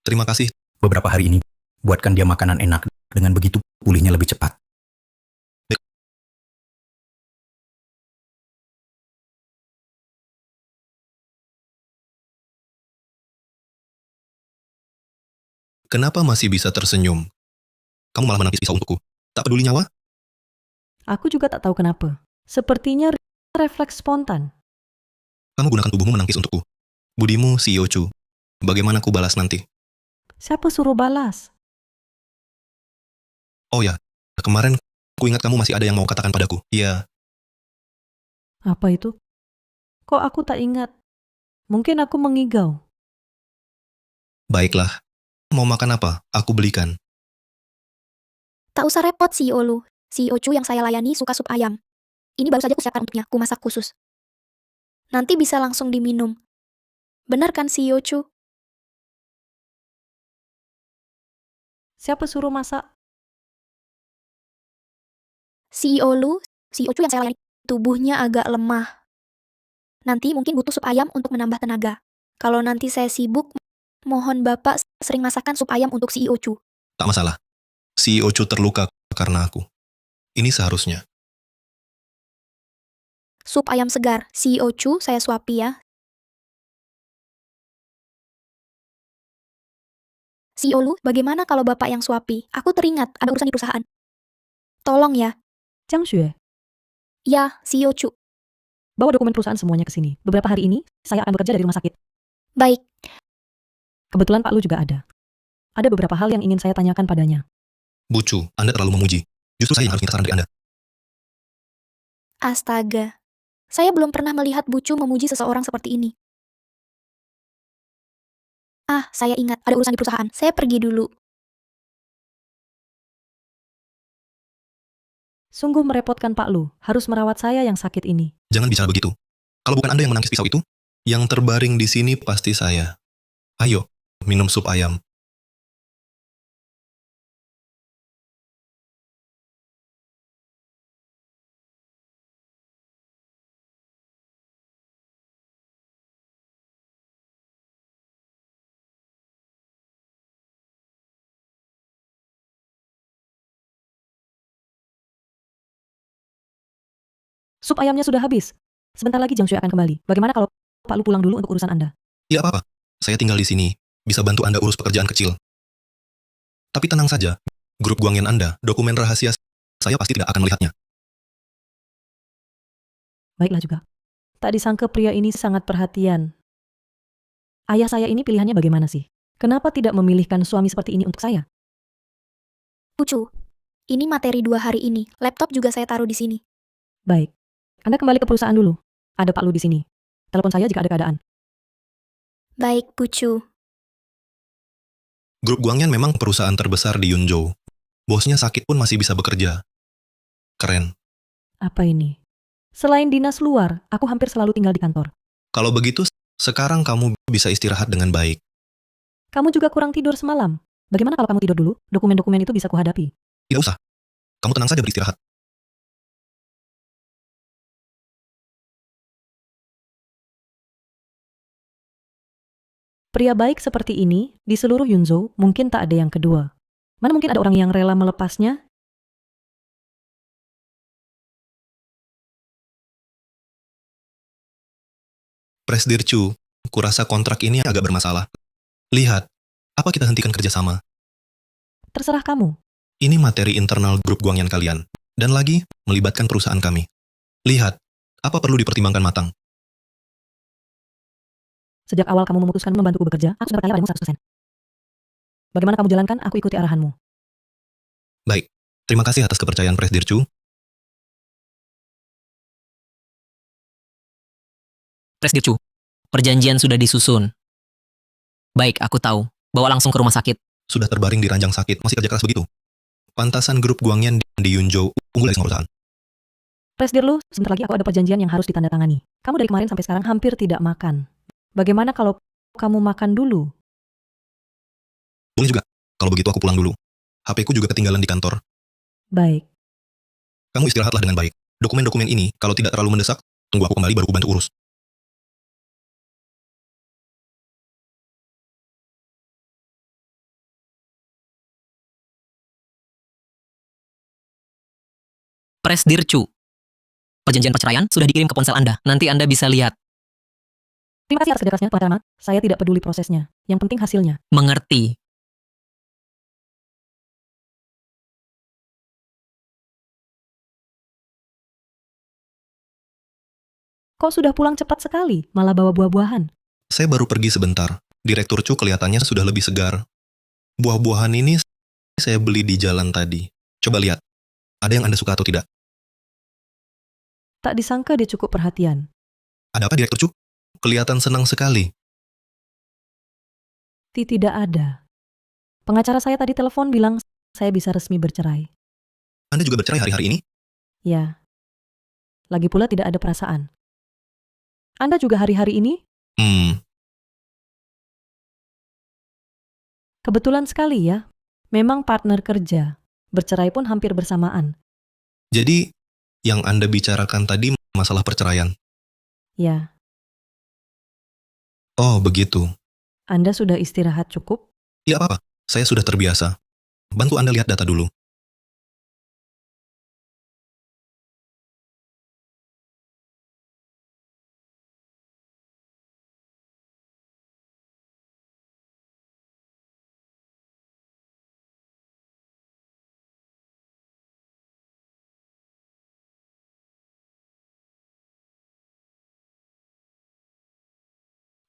Terima kasih. Beberapa hari ini, buatkan dia makanan enak. Dengan begitu, pulihnya lebih cepat. Kenapa masih bisa tersenyum? Kamu malah menangkis pisau untukku. Tak peduli nyawa? Aku juga tak tahu kenapa. Sepertinya refleks spontan. Kamu gunakan tubuhmu menangkis untukku. Budimu, CEO Chu. Bagaimana ku balas nanti? Siapa suruh balas? Oh ya, kemarin ku ingat kamu masih ada yang mau katakan padaku. Iya, Apa itu? Kok aku tak ingat? Mungkin aku mengigau. baiklah. Mau makan apa? Aku belikan. Tak usah repot, CEO Lu. CEO Chu yang saya layani suka sup ayam. Ini baru saja kusiapkan untuknya, ku masak khusus. Nanti bisa langsung diminum. Benar kan, CEO Chu? Siapa suruh masak? CEO Lu, CEO Chu yang saya layani, tubuhnya agak lemah. Nanti mungkin butuh sup ayam untuk menambah tenaga. Kalau nanti saya sibuk, mohon Bapak sering masakkan sup ayam untuk CEO Chu. Tak masalah. CEO Chu terluka karena aku. Ini seharusnya. Sup ayam segar, CEO Chu saya suapi ya. CEO Lu, bagaimana kalau Bapak yang suapi? Aku teringat, ada urusan di perusahaan. Tolong ya. Jiang Shui, Ya, CEO Chu. bawa dokumen perusahaan semuanya ke sini. Beberapa hari ini, saya akan bekerja dari rumah sakit. Baik, Kebetulan Pak Lu juga ada. Ada beberapa hal yang ingin saya tanyakan padanya. Bu Chu, Anda terlalu memuji. Justru saya yang harus minta saran dari Anda. astaga. Saya belum pernah melihat Bucu memuji seseorang seperti ini. Ah, saya ingat, ada urusan di perusahaan. Saya pergi dulu. Sungguh merepotkan Pak Lu, harus merawat saya yang sakit ini. Jangan bicara begitu. Kalau bukan Anda yang menangkis pisau itu, yang terbaring di sini pasti saya. Ayo, minum sup ayam. Sup ayamnya sudah habis. Sebentar lagi Jang Shui akan kembali. Bagaimana kalau Pak Lu pulang dulu untuk urusan Anda? Ya apa-apa, saya tinggal di sini, bisa bantu Anda urus pekerjaan kecil. Tapi tenang saja, grup Guangyan Anda, dokumen rahasia saya pasti tidak akan melihatnya. Baiklah juga. Tak disangka pria ini sangat perhatian. Ayah saya ini pilihannya bagaimana sih? Kenapa tidak memilihkan suami seperti ini untuk saya? Pucu, ini materi 2 hari ini. Laptop juga saya taruh di sini. Baik. Anda kembali ke perusahaan dulu. Ada Pak Lu di sini. Telepon saya jika ada keadaan. Baik, Pucu. Grup Guangyan memang perusahaan terbesar di Yunzhou. Bosnya sakit pun masih bisa bekerja. Keren. Apa ini? Selain dinas luar, aku hampir selalu tinggal di kantor. Kalau begitu, sekarang kamu bisa istirahat dengan baik. Kamu juga kurang tidur semalam. Bagaimana kalau kamu tidur dulu? Dokumen-dokumen itu bisa kuhadapi. Tidak usah. Kamu tenang saja beristirahat. Pria baik seperti ini, di seluruh Yunzhou, mungkin tak ada yang kedua. Mana mungkin ada orang yang rela melepasnya? Presdir Chu, kurasa kontrak ini agak bermasalah. Lihat, apa kita hentikan kerjasama? Terserah kamu. Ini materi internal grup Guangyan kalian. Dan lagi, melibatkan perusahaan kami. Lihat, apa perlu dipertimbangkan matang? Sejak awal kamu memutuskan membantuku bekerja, aku sudah percaya padamu 100%. Bagaimana kamu jalankan, aku ikuti arahanmu. Baik, terima kasih atas kepercayaan Presdir Chu. Presdir Chu, perjanjian sudah disusun. Baik, aku tahu. Bawa langsung ke rumah sakit. Sudah terbaring di ranjang sakit, masih kerja keras begitu. Pantasan grup Guangyan di Yunzhou unggul dari semua perusahaan. Presdir Lu, sebentar lagi aku ada perjanjian yang harus ditandatangani. Kamu dari kemarin sampai sekarang hampir tidak makan. Bagaimana kalau kamu makan dulu? Boleh juga. Kalau begitu aku pulang dulu. HP-ku juga ketinggalan di kantor. Baik. Kamu istirahatlah dengan baik. Dokumen-dokumen ini, kalau tidak terlalu mendesak, tunggu aku kembali baru ku bantu urus. Presdir Chu, perjanjian perceraian sudah dikirim ke ponsel Anda. Nanti Anda bisa lihat. Terima kasih atas kerja kerasnya, Tuan Rama. Saya tidak peduli prosesnya. Yang penting hasilnya. Mengerti. Kok sudah pulang cepat sekali, malah bawa buah-buahan? Saya baru pergi sebentar. Direktur Chu kelihatannya sudah lebih segar. Buah-buahan ini saya beli di jalan tadi. Coba lihat. Ada yang Anda suka atau tidak? Tak disangka dia cukup perhatian. Ada apa, Direktur Chu? Kelihatan senang sekali. Tidak ada. Pengacara saya tadi telepon bilang saya bisa resmi bercerai. Anda juga bercerai hari-hari ini? Ya. Lagi pula tidak ada perasaan. Anda juga hari-hari ini? Kebetulan sekali ya. Memang partner kerja. Bercerai pun hampir bersamaan. Jadi, yang Anda bicarakan tadi masalah perceraian? Ya. Oh, begitu. Anda sudah istirahat cukup? Ya apa-apa, saya sudah terbiasa. Bantu Anda lihat data dulu.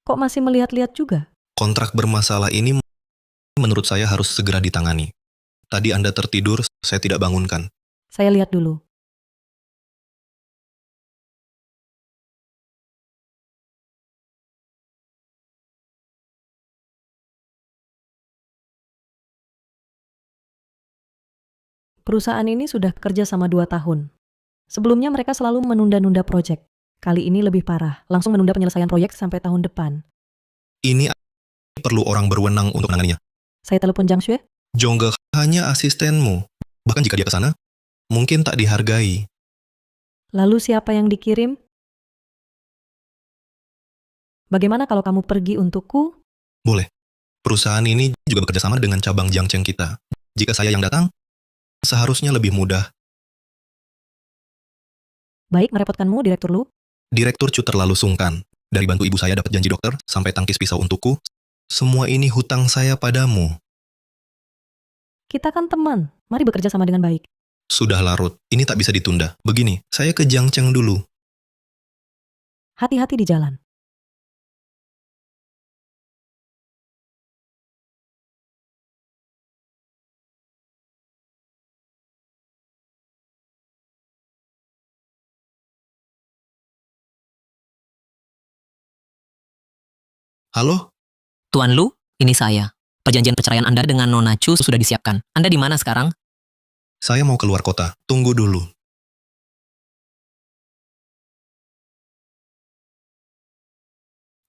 Kok masih melihat-lihat juga? Kontrak bermasalah ini menurut saya harus segera ditangani. Tadi Anda tertidur, saya tidak bangunkan. Saya lihat dulu. Perusahaan ini sudah kerja sama 2 tahun. Sebelumnya mereka selalu menunda-nunda proyek. Kali ini lebih parah, langsung menunda penyelesaian proyek sampai tahun depan. Ini perlu orang berwenang untuk menanganinya. Saya telepon Jang Xue. Jongge hanya asistenmu. Bahkan jika dia ke sana, mungkin tak dihargai. Lalu siapa yang dikirim? Bagaimana kalau kamu pergi untukku? Boleh. Perusahaan ini juga bekerja sama dengan cabang Jiangcheng kita. Jika saya yang datang, seharusnya lebih mudah. Baik, merepotkanmu, Direktur Lu. Direktur Chu terlalu sungkan. Dari bantu ibu saya dapat janji dokter, sampai tangkis pisau untukku, semua ini hutang saya padamu. Kita kan teman. Mari bekerja sama dengan baik. Sudah larut, ini tak bisa ditunda. Begini, saya ke Jiangcheng dulu. Hati-hati di jalan. Halo? Tuan Lu, ini saya. Perjanjian perceraian Anda dengan Nona Chu sudah disiapkan. Anda di mana sekarang? Saya mau keluar kota. Tunggu dulu.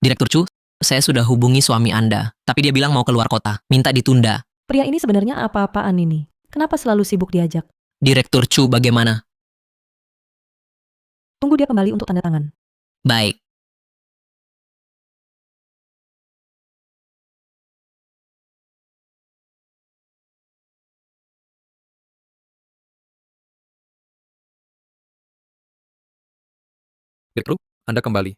Direktur Chu, saya sudah hubungi suami Anda, tapi dia bilang mau keluar kota, minta ditunda. Pria ini sebenarnya apa-apaan ini? Kenapa selalu sibuk diajak? Direktur Chu bagaimana? Tunggu dia kembali untuk tanda tangan. Baik. Direktur Lu, Anda kembali.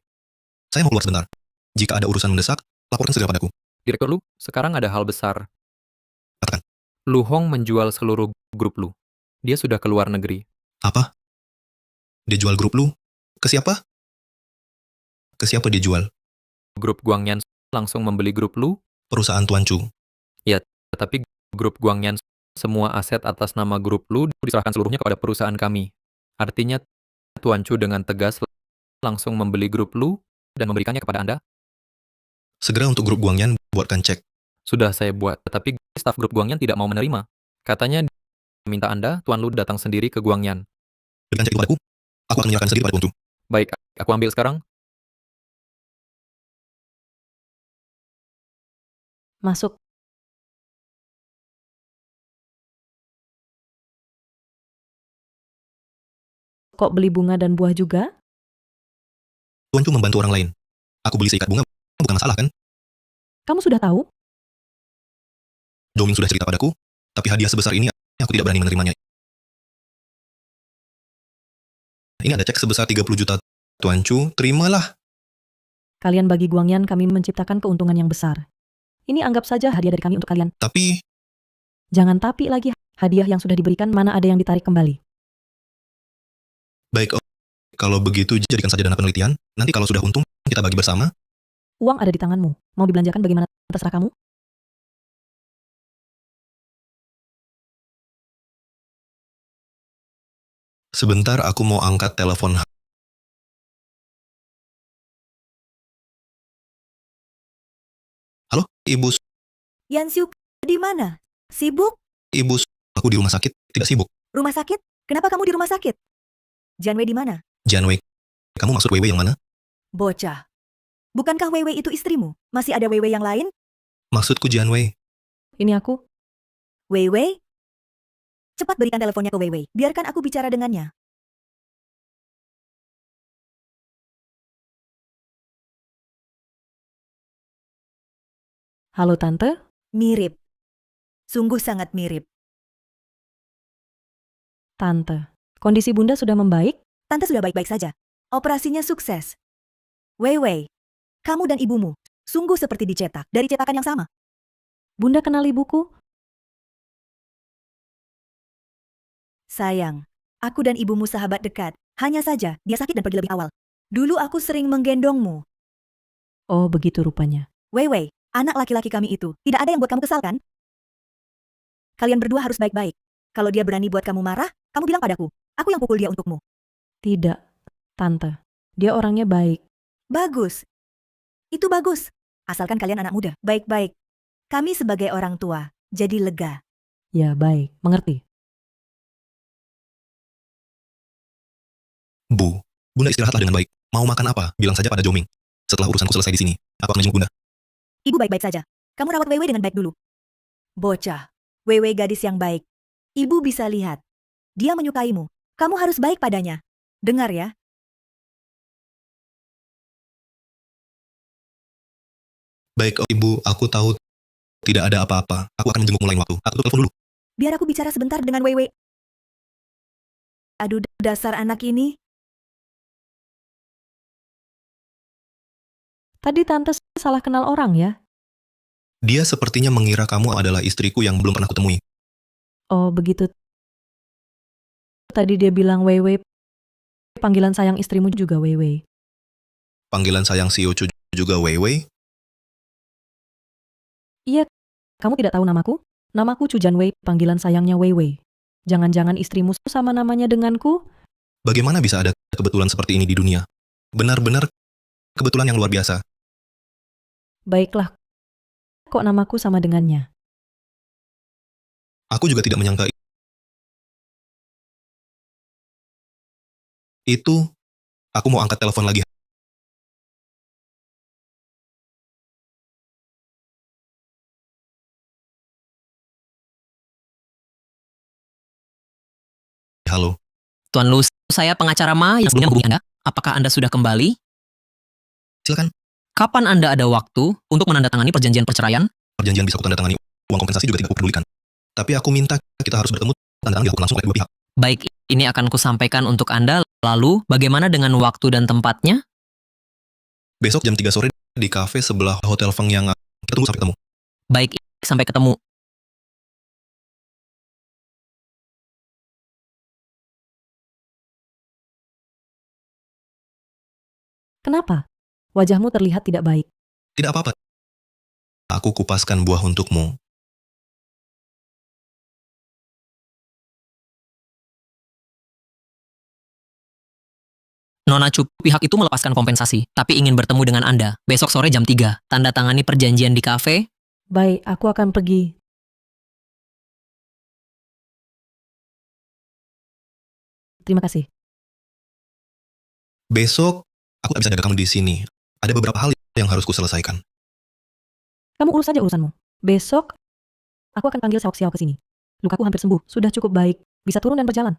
Saya mau keluar sebentar. Jika ada urusan mendesak, laporkan segera padaku. Direktur Lu, sekarang ada hal besar. Katakan. Lu Hong menjual seluruh grup Lu. Dia sudah keluar negeri. Apa? Dia jual grup Lu? Ke siapa? Ke siapa dia jual? Grup Guangyan langsung membeli grup Lu. Perusahaan Tuan Chu. Ya, tetapi grup Guangyan semua aset atas nama grup Lu diserahkan seluruhnya kepada perusahaan kami. Artinya, Tuan Chu dengan tegas langsung membeli grup Lu dan memberikannya kepada Anda. Segera untuk grup Guangyan, buatkan cek. Sudah saya buat, tetapi staf grup Guangyan tidak mau menerima. Katanya minta Anda, Tuan Lu datang sendiri ke Guangyan. Berikan cek itu padaku. Aku akan menyerahkan sendiri pada Tuan Chu. Baik, aku ambil sekarang. Masuk. Kok beli bunga dan buah juga? Tuan Chu membantu orang lain. Aku beli seikat bunga, bukan masalah kan? Kamu sudah tahu? Doming sudah cerita padaku, tapi hadiah sebesar ini aku tidak berani menerimanya. Ini ada cek sebesar 30 juta. Tuan Chu, terimalah. Kalian bagi Guangyan kami menciptakan keuntungan yang besar. Ini anggap saja hadiah dari kami untuk kalian. Tapi, Jangan tapi lagi. Hadiah yang sudah diberikan mana ada yang ditarik kembali. baik, kalau begitu jadikan saja dana penelitian. Nanti kalau sudah untung, kita bagi bersama. Uang ada di tanganmu. Mau dibelanjakan bagaimana terserah kamu. Sebentar aku mau angkat telepon. Halo, Ibu. Yanxiu, di mana? Sibuk? Ibu, aku di rumah sakit, tidak sibuk. Rumah sakit? Kenapa kamu di rumah sakit? Janwei di mana? Janwei, kamu maksud Weiwei yang mana? Bocah. Bukankah Weiwei itu istrimu? Masih ada Weiwei yang lain? Maksudku Janwei. Ini aku. Weiwei? Cepat berikan teleponnya ke Weiwei. Biarkan aku bicara dengannya. Halo Tante. Mirip. Sungguh sangat mirip. Tante. Kondisi Bunda sudah membaik? Tante sudah baik-baik saja. Operasinya sukses. Weiwei, kamu dan ibumu sungguh seperti dicetak dari cetakan yang sama. Bunda kenal ibuku? Sayang, aku dan ibumu sahabat dekat. Hanya saja, dia sakit dan pergi lebih awal. Dulu aku sering menggendongmu. Oh, begitu rupanya. Weiwei, anak laki-laki kami itu, tidak ada yang buat kamu kesal kan? Kalian berdua harus baik-baik. Kalau dia berani buat kamu marah, kamu bilang padaku. Aku yang pukul dia untukmu. Tidak, Tante. Dia orangnya baik. Bagus. Itu bagus. Asalkan kalian anak muda, baik-baik. Kami sebagai orang tua, jadi lega. Ya, baik. Mengerti. Bu, Bunda istirahatlah dengan baik. Mau makan apa? Bilang saja pada Joming. Setelah urusanku selesai di sini, aku akan menjenguk Bunda. Ibu baik-baik saja. Kamu rawat Wewe dengan baik dulu. Bocah, Wewe gadis yang baik. Ibu bisa lihat. Dia menyukaimu. Kamu harus baik padanya. Dengar ya. Baik, Ibu, aku tahu tidak ada apa-apa. Aku akan menjengukmu lain waktu. Aku telepon dulu. Biar aku bicara sebentar dengan Wewe. Aduh, dasar anak ini. Tadi tante salah kenal orang ya? Dia sepertinya mengira kamu adalah istriku yang belum pernah kutemui. Oh, begitu. Tadi dia bilang Wewe. Panggilan sayang istrimu juga Wewe. Panggilan sayang si Ucu juga Weiwei. Iya, kamu tidak tahu namaku? Namaku Chu Janwei, panggilan sayangnya Weiwei. Jangan-jangan istrimu sama namanya denganku? Bagaimana bisa ada kebetulan seperti ini di dunia? Benar-benar kebetulan yang luar biasa. Baiklah, kok namaku sama dengannya? Aku juga tidak menyangka itu. Aku mau angkat telepon lagi. Halo. Tuan Lu, saya pengacara Ma yang sebelumnya menghubungi Anda. Apakah Anda sudah kembali? Silakan. Kapan Anda ada waktu untuk menandatangani perjanjian perceraian? Perjanjian bisa kutandatangani. Uang kompensasi juga tidak kupedulikan. Tapi aku minta kita harus bertemu. Tanda tangan dilakukan langsung oleh kedua pihak. Baik, ini akan kusampaikan untuk Anda. Lalu, bagaimana dengan waktu dan tempatnya? Besok jam 3 sore di kafe sebelah Hotel Feng yang kita tunggu sampai ketemu. Baik, sampai ketemu. Kenapa? Wajahmu terlihat tidak baik. Tidak apa-apa. Aku kupaskan buah untukmu. Nona Chu, pihak itu melepaskan kompensasi, tapi ingin bertemu dengan Anda. Besok sore jam 3. Tanda tangani perjanjian di kafe. Baik, aku akan pergi. Terima kasih. Besok, aku tak bisa jaga kamu di sini. Ada beberapa hal yang harus kuselesaikan. Kamu urus saja urusanmu. Besok, aku akan panggil Seok Xiao ke sini. Lukaku hampir sembuh, sudah cukup baik. Bisa turun dan berjalan.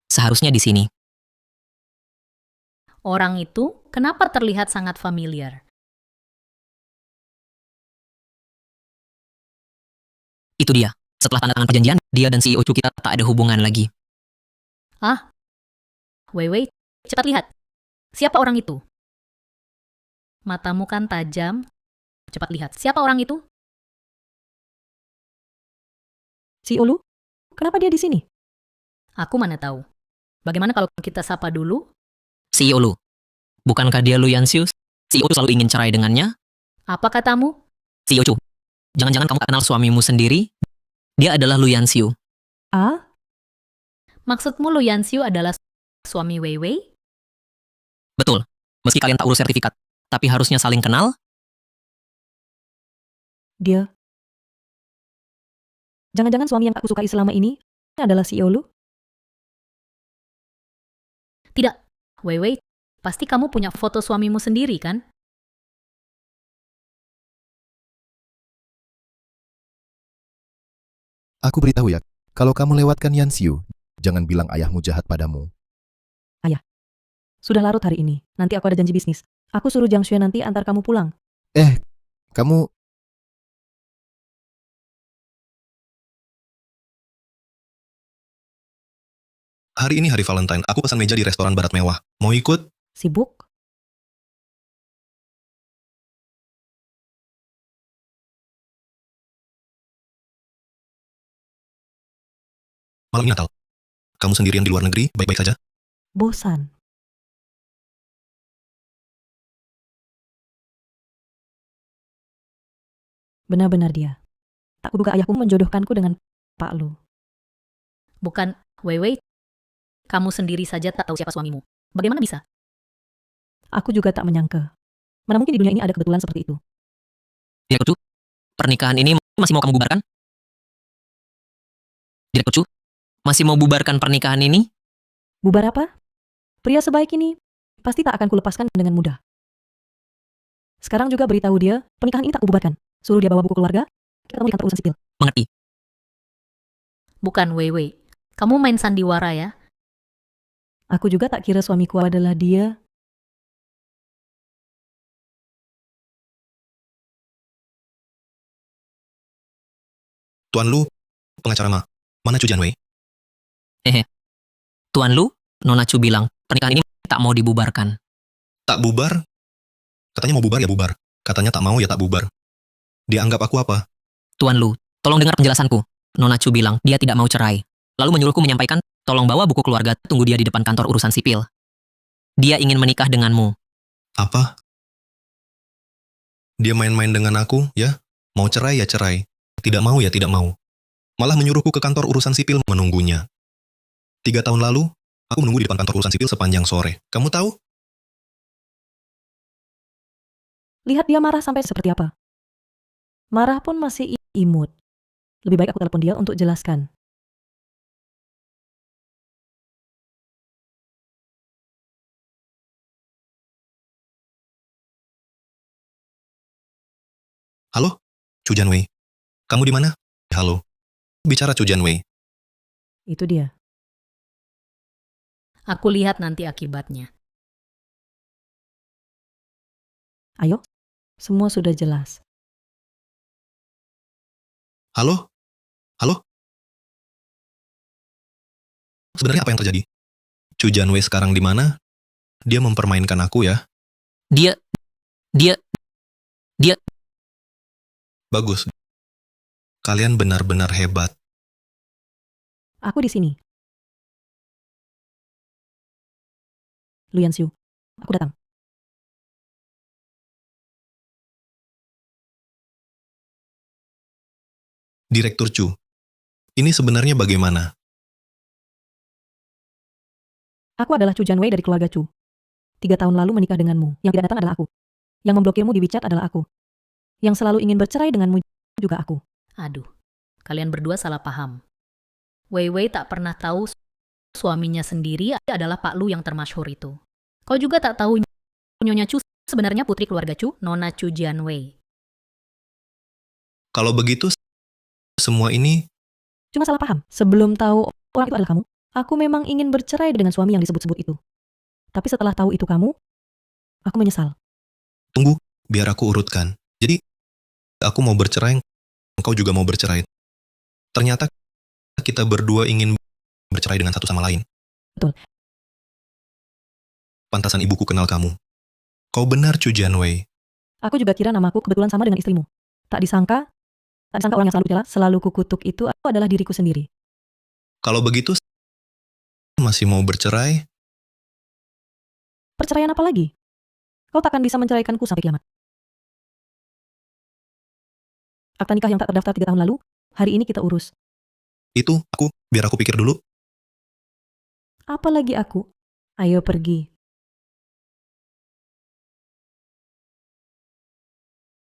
Seharusnya di sini. Orang itu kenapa terlihat sangat familiar? Itu dia. Setelah tanda tangan perjanjian, dia dan CEO Chu kita tak ada hubungan lagi. Weiwei, cepat lihat. Siapa orang itu? Matamu kan tajam. Cepat lihat. Siapa orang itu? Si Ulu? Kenapa dia di sini? Aku mana tahu. Bagaimana kalau kita sapa dulu? CEO Lu. Bukankah dia Lu Yanxiu? CEO Chu selalu ingin cerai dengannya? Apa katamu? CEO Chu. Jangan-jangan kamu tak kenal suamimu sendiri? Dia adalah Lu Yanxiu. Ah? Maksudmu Lu Yanxiu adalah suami Weiwei? Betul. Meski kalian tak urus sertifikat, tapi harusnya saling kenal. Dia? Jangan-jangan suami yang aku sukai selama ini adalah si Ulu? Tidak. Weiwei, pasti kamu punya foto suamimu sendiri, kan? Aku beritahu ya, kalau kamu lewatkan Yanxiu, jangan bilang ayahmu jahat padamu. Ayah. Sudah larut hari ini. Nanti aku ada janji bisnis. Aku suruh Jiang Xue nanti antar kamu pulang. Kamu... Hari ini hari Valentine. Aku pesan meja di restoran barat mewah. Mau ikut? Sibuk? Malam ini Natal. Kamu sendirian di luar negeri, baik-baik saja? Bosan. Benar-benar dia. Tak kuduga ayahku menjodohkanku dengan Pak Lu. Bukan, Weiwei, kamu sendiri saja tak tahu siapa suamimu. Bagaimana bisa? Aku juga tak menyangka. Mana mungkin di dunia ini ada kebetulan seperti itu. Direktur Chu, pernikahan ini masih mau kamu bubarkan? Direktur Chu, Masih mau bubarkan pernikahan ini? Bubar apa? Pria sebaik ini pasti tak akan kulepaskan dengan mudah. Sekarang juga beritahu dia, pernikahan ini tak kububarkan. Suruh dia bawa buku keluarga, kita ketemu di kantor urusan sipil. Mengerti? Bukan Weiwei. Kamu main sandiwara ya? Aku juga tak kira suamiku adalah dia. Tuan Lu, pengacara mana Chu Jianwei? Tuan Lu, Nona Chu bilang, pernikahan ini tak mau dibubarkan. Tak bubar? Katanya mau bubar ya bubar. Katanya tak mau ya tak bubar. Dia anggap aku apa? Tuan Lu, tolong dengar penjelasanku. Nona Chu bilang, dia tidak mau cerai. Lalu menyuruhku menyampaikan, tolong bawa buku keluarga, tunggu dia di depan kantor urusan sipil. Dia ingin menikah denganmu. Apa? Dia main-main dengan aku, ya? Mau cerai ya cerai. Tidak mau ya tidak mau. Malah menyuruhku ke kantor urusan sipil menunggunya. 3 tahun lalu, aku menunggu di depan kantor urusan sipil sepanjang sore. Kamu tahu? Lihat dia marah sampai seperti apa. Marah pun masih imut. Lebih baik aku telepon dia untuk jelaskan. Halo? Chu Jianwei. Kamu di mana? Halo. Bicara Chu Jianwei. Itu dia. Aku lihat nanti akibatnya. Ayo, semua sudah jelas. Halo? Halo? Sebenarnya apa yang terjadi? Chu Jianwei sekarang di mana? Dia mempermainkan aku ya? Dia... Bagus. Kalian benar-benar hebat. Aku di sini. Lu Yanxiu, aku datang. Direktur Chu, ini sebenarnya bagaimana? Aku adalah Chu Jianwei dari keluarga Chu. 3 tahun lalu menikah denganmu. Yang tidak datang adalah aku. Yang memblokirmu di WeChat adalah aku. Yang selalu ingin bercerai denganmu juga aku. Aduh, kalian berdua salah paham. Weiwei tak pernah tahu suaminya sendiri adalah Pak Lu yang termasyhur itu. Kau juga tak tahu Nyonya Chu sebenarnya putri keluarga Chu, Nona Chu Jianwei. Kalau begitu, semua ini Cuma salah paham. Sebelum tahu orang itu adalah kamu, aku memang ingin bercerai dengan suami yang disebut-sebut itu. Tapi setelah tahu itu kamu, aku menyesal. tunggu, biar aku urutkan. Jadi, aku mau bercerai, engkau juga mau bercerai. Ternyata kita berdua ingin bercerai dengan satu sama lain. Betul. Pantasan ibuku kenal kamu. Kau benar, Chu Jianwei. Aku juga kira namaku kebetulan sama dengan istrimu. Tak disangka orang yang selalu bicara, selalu kukutuk itu aku adalah diriku sendiri. Kalau begitu, masih mau bercerai? Perceraian apa lagi? Kau takkan bisa menceraikanku sampai kiamat. Akta nikah yang tak terdaftar 3 tahun lalu, hari ini kita urus. Itu, biar aku pikir dulu. Apalagi aku? Ayo pergi.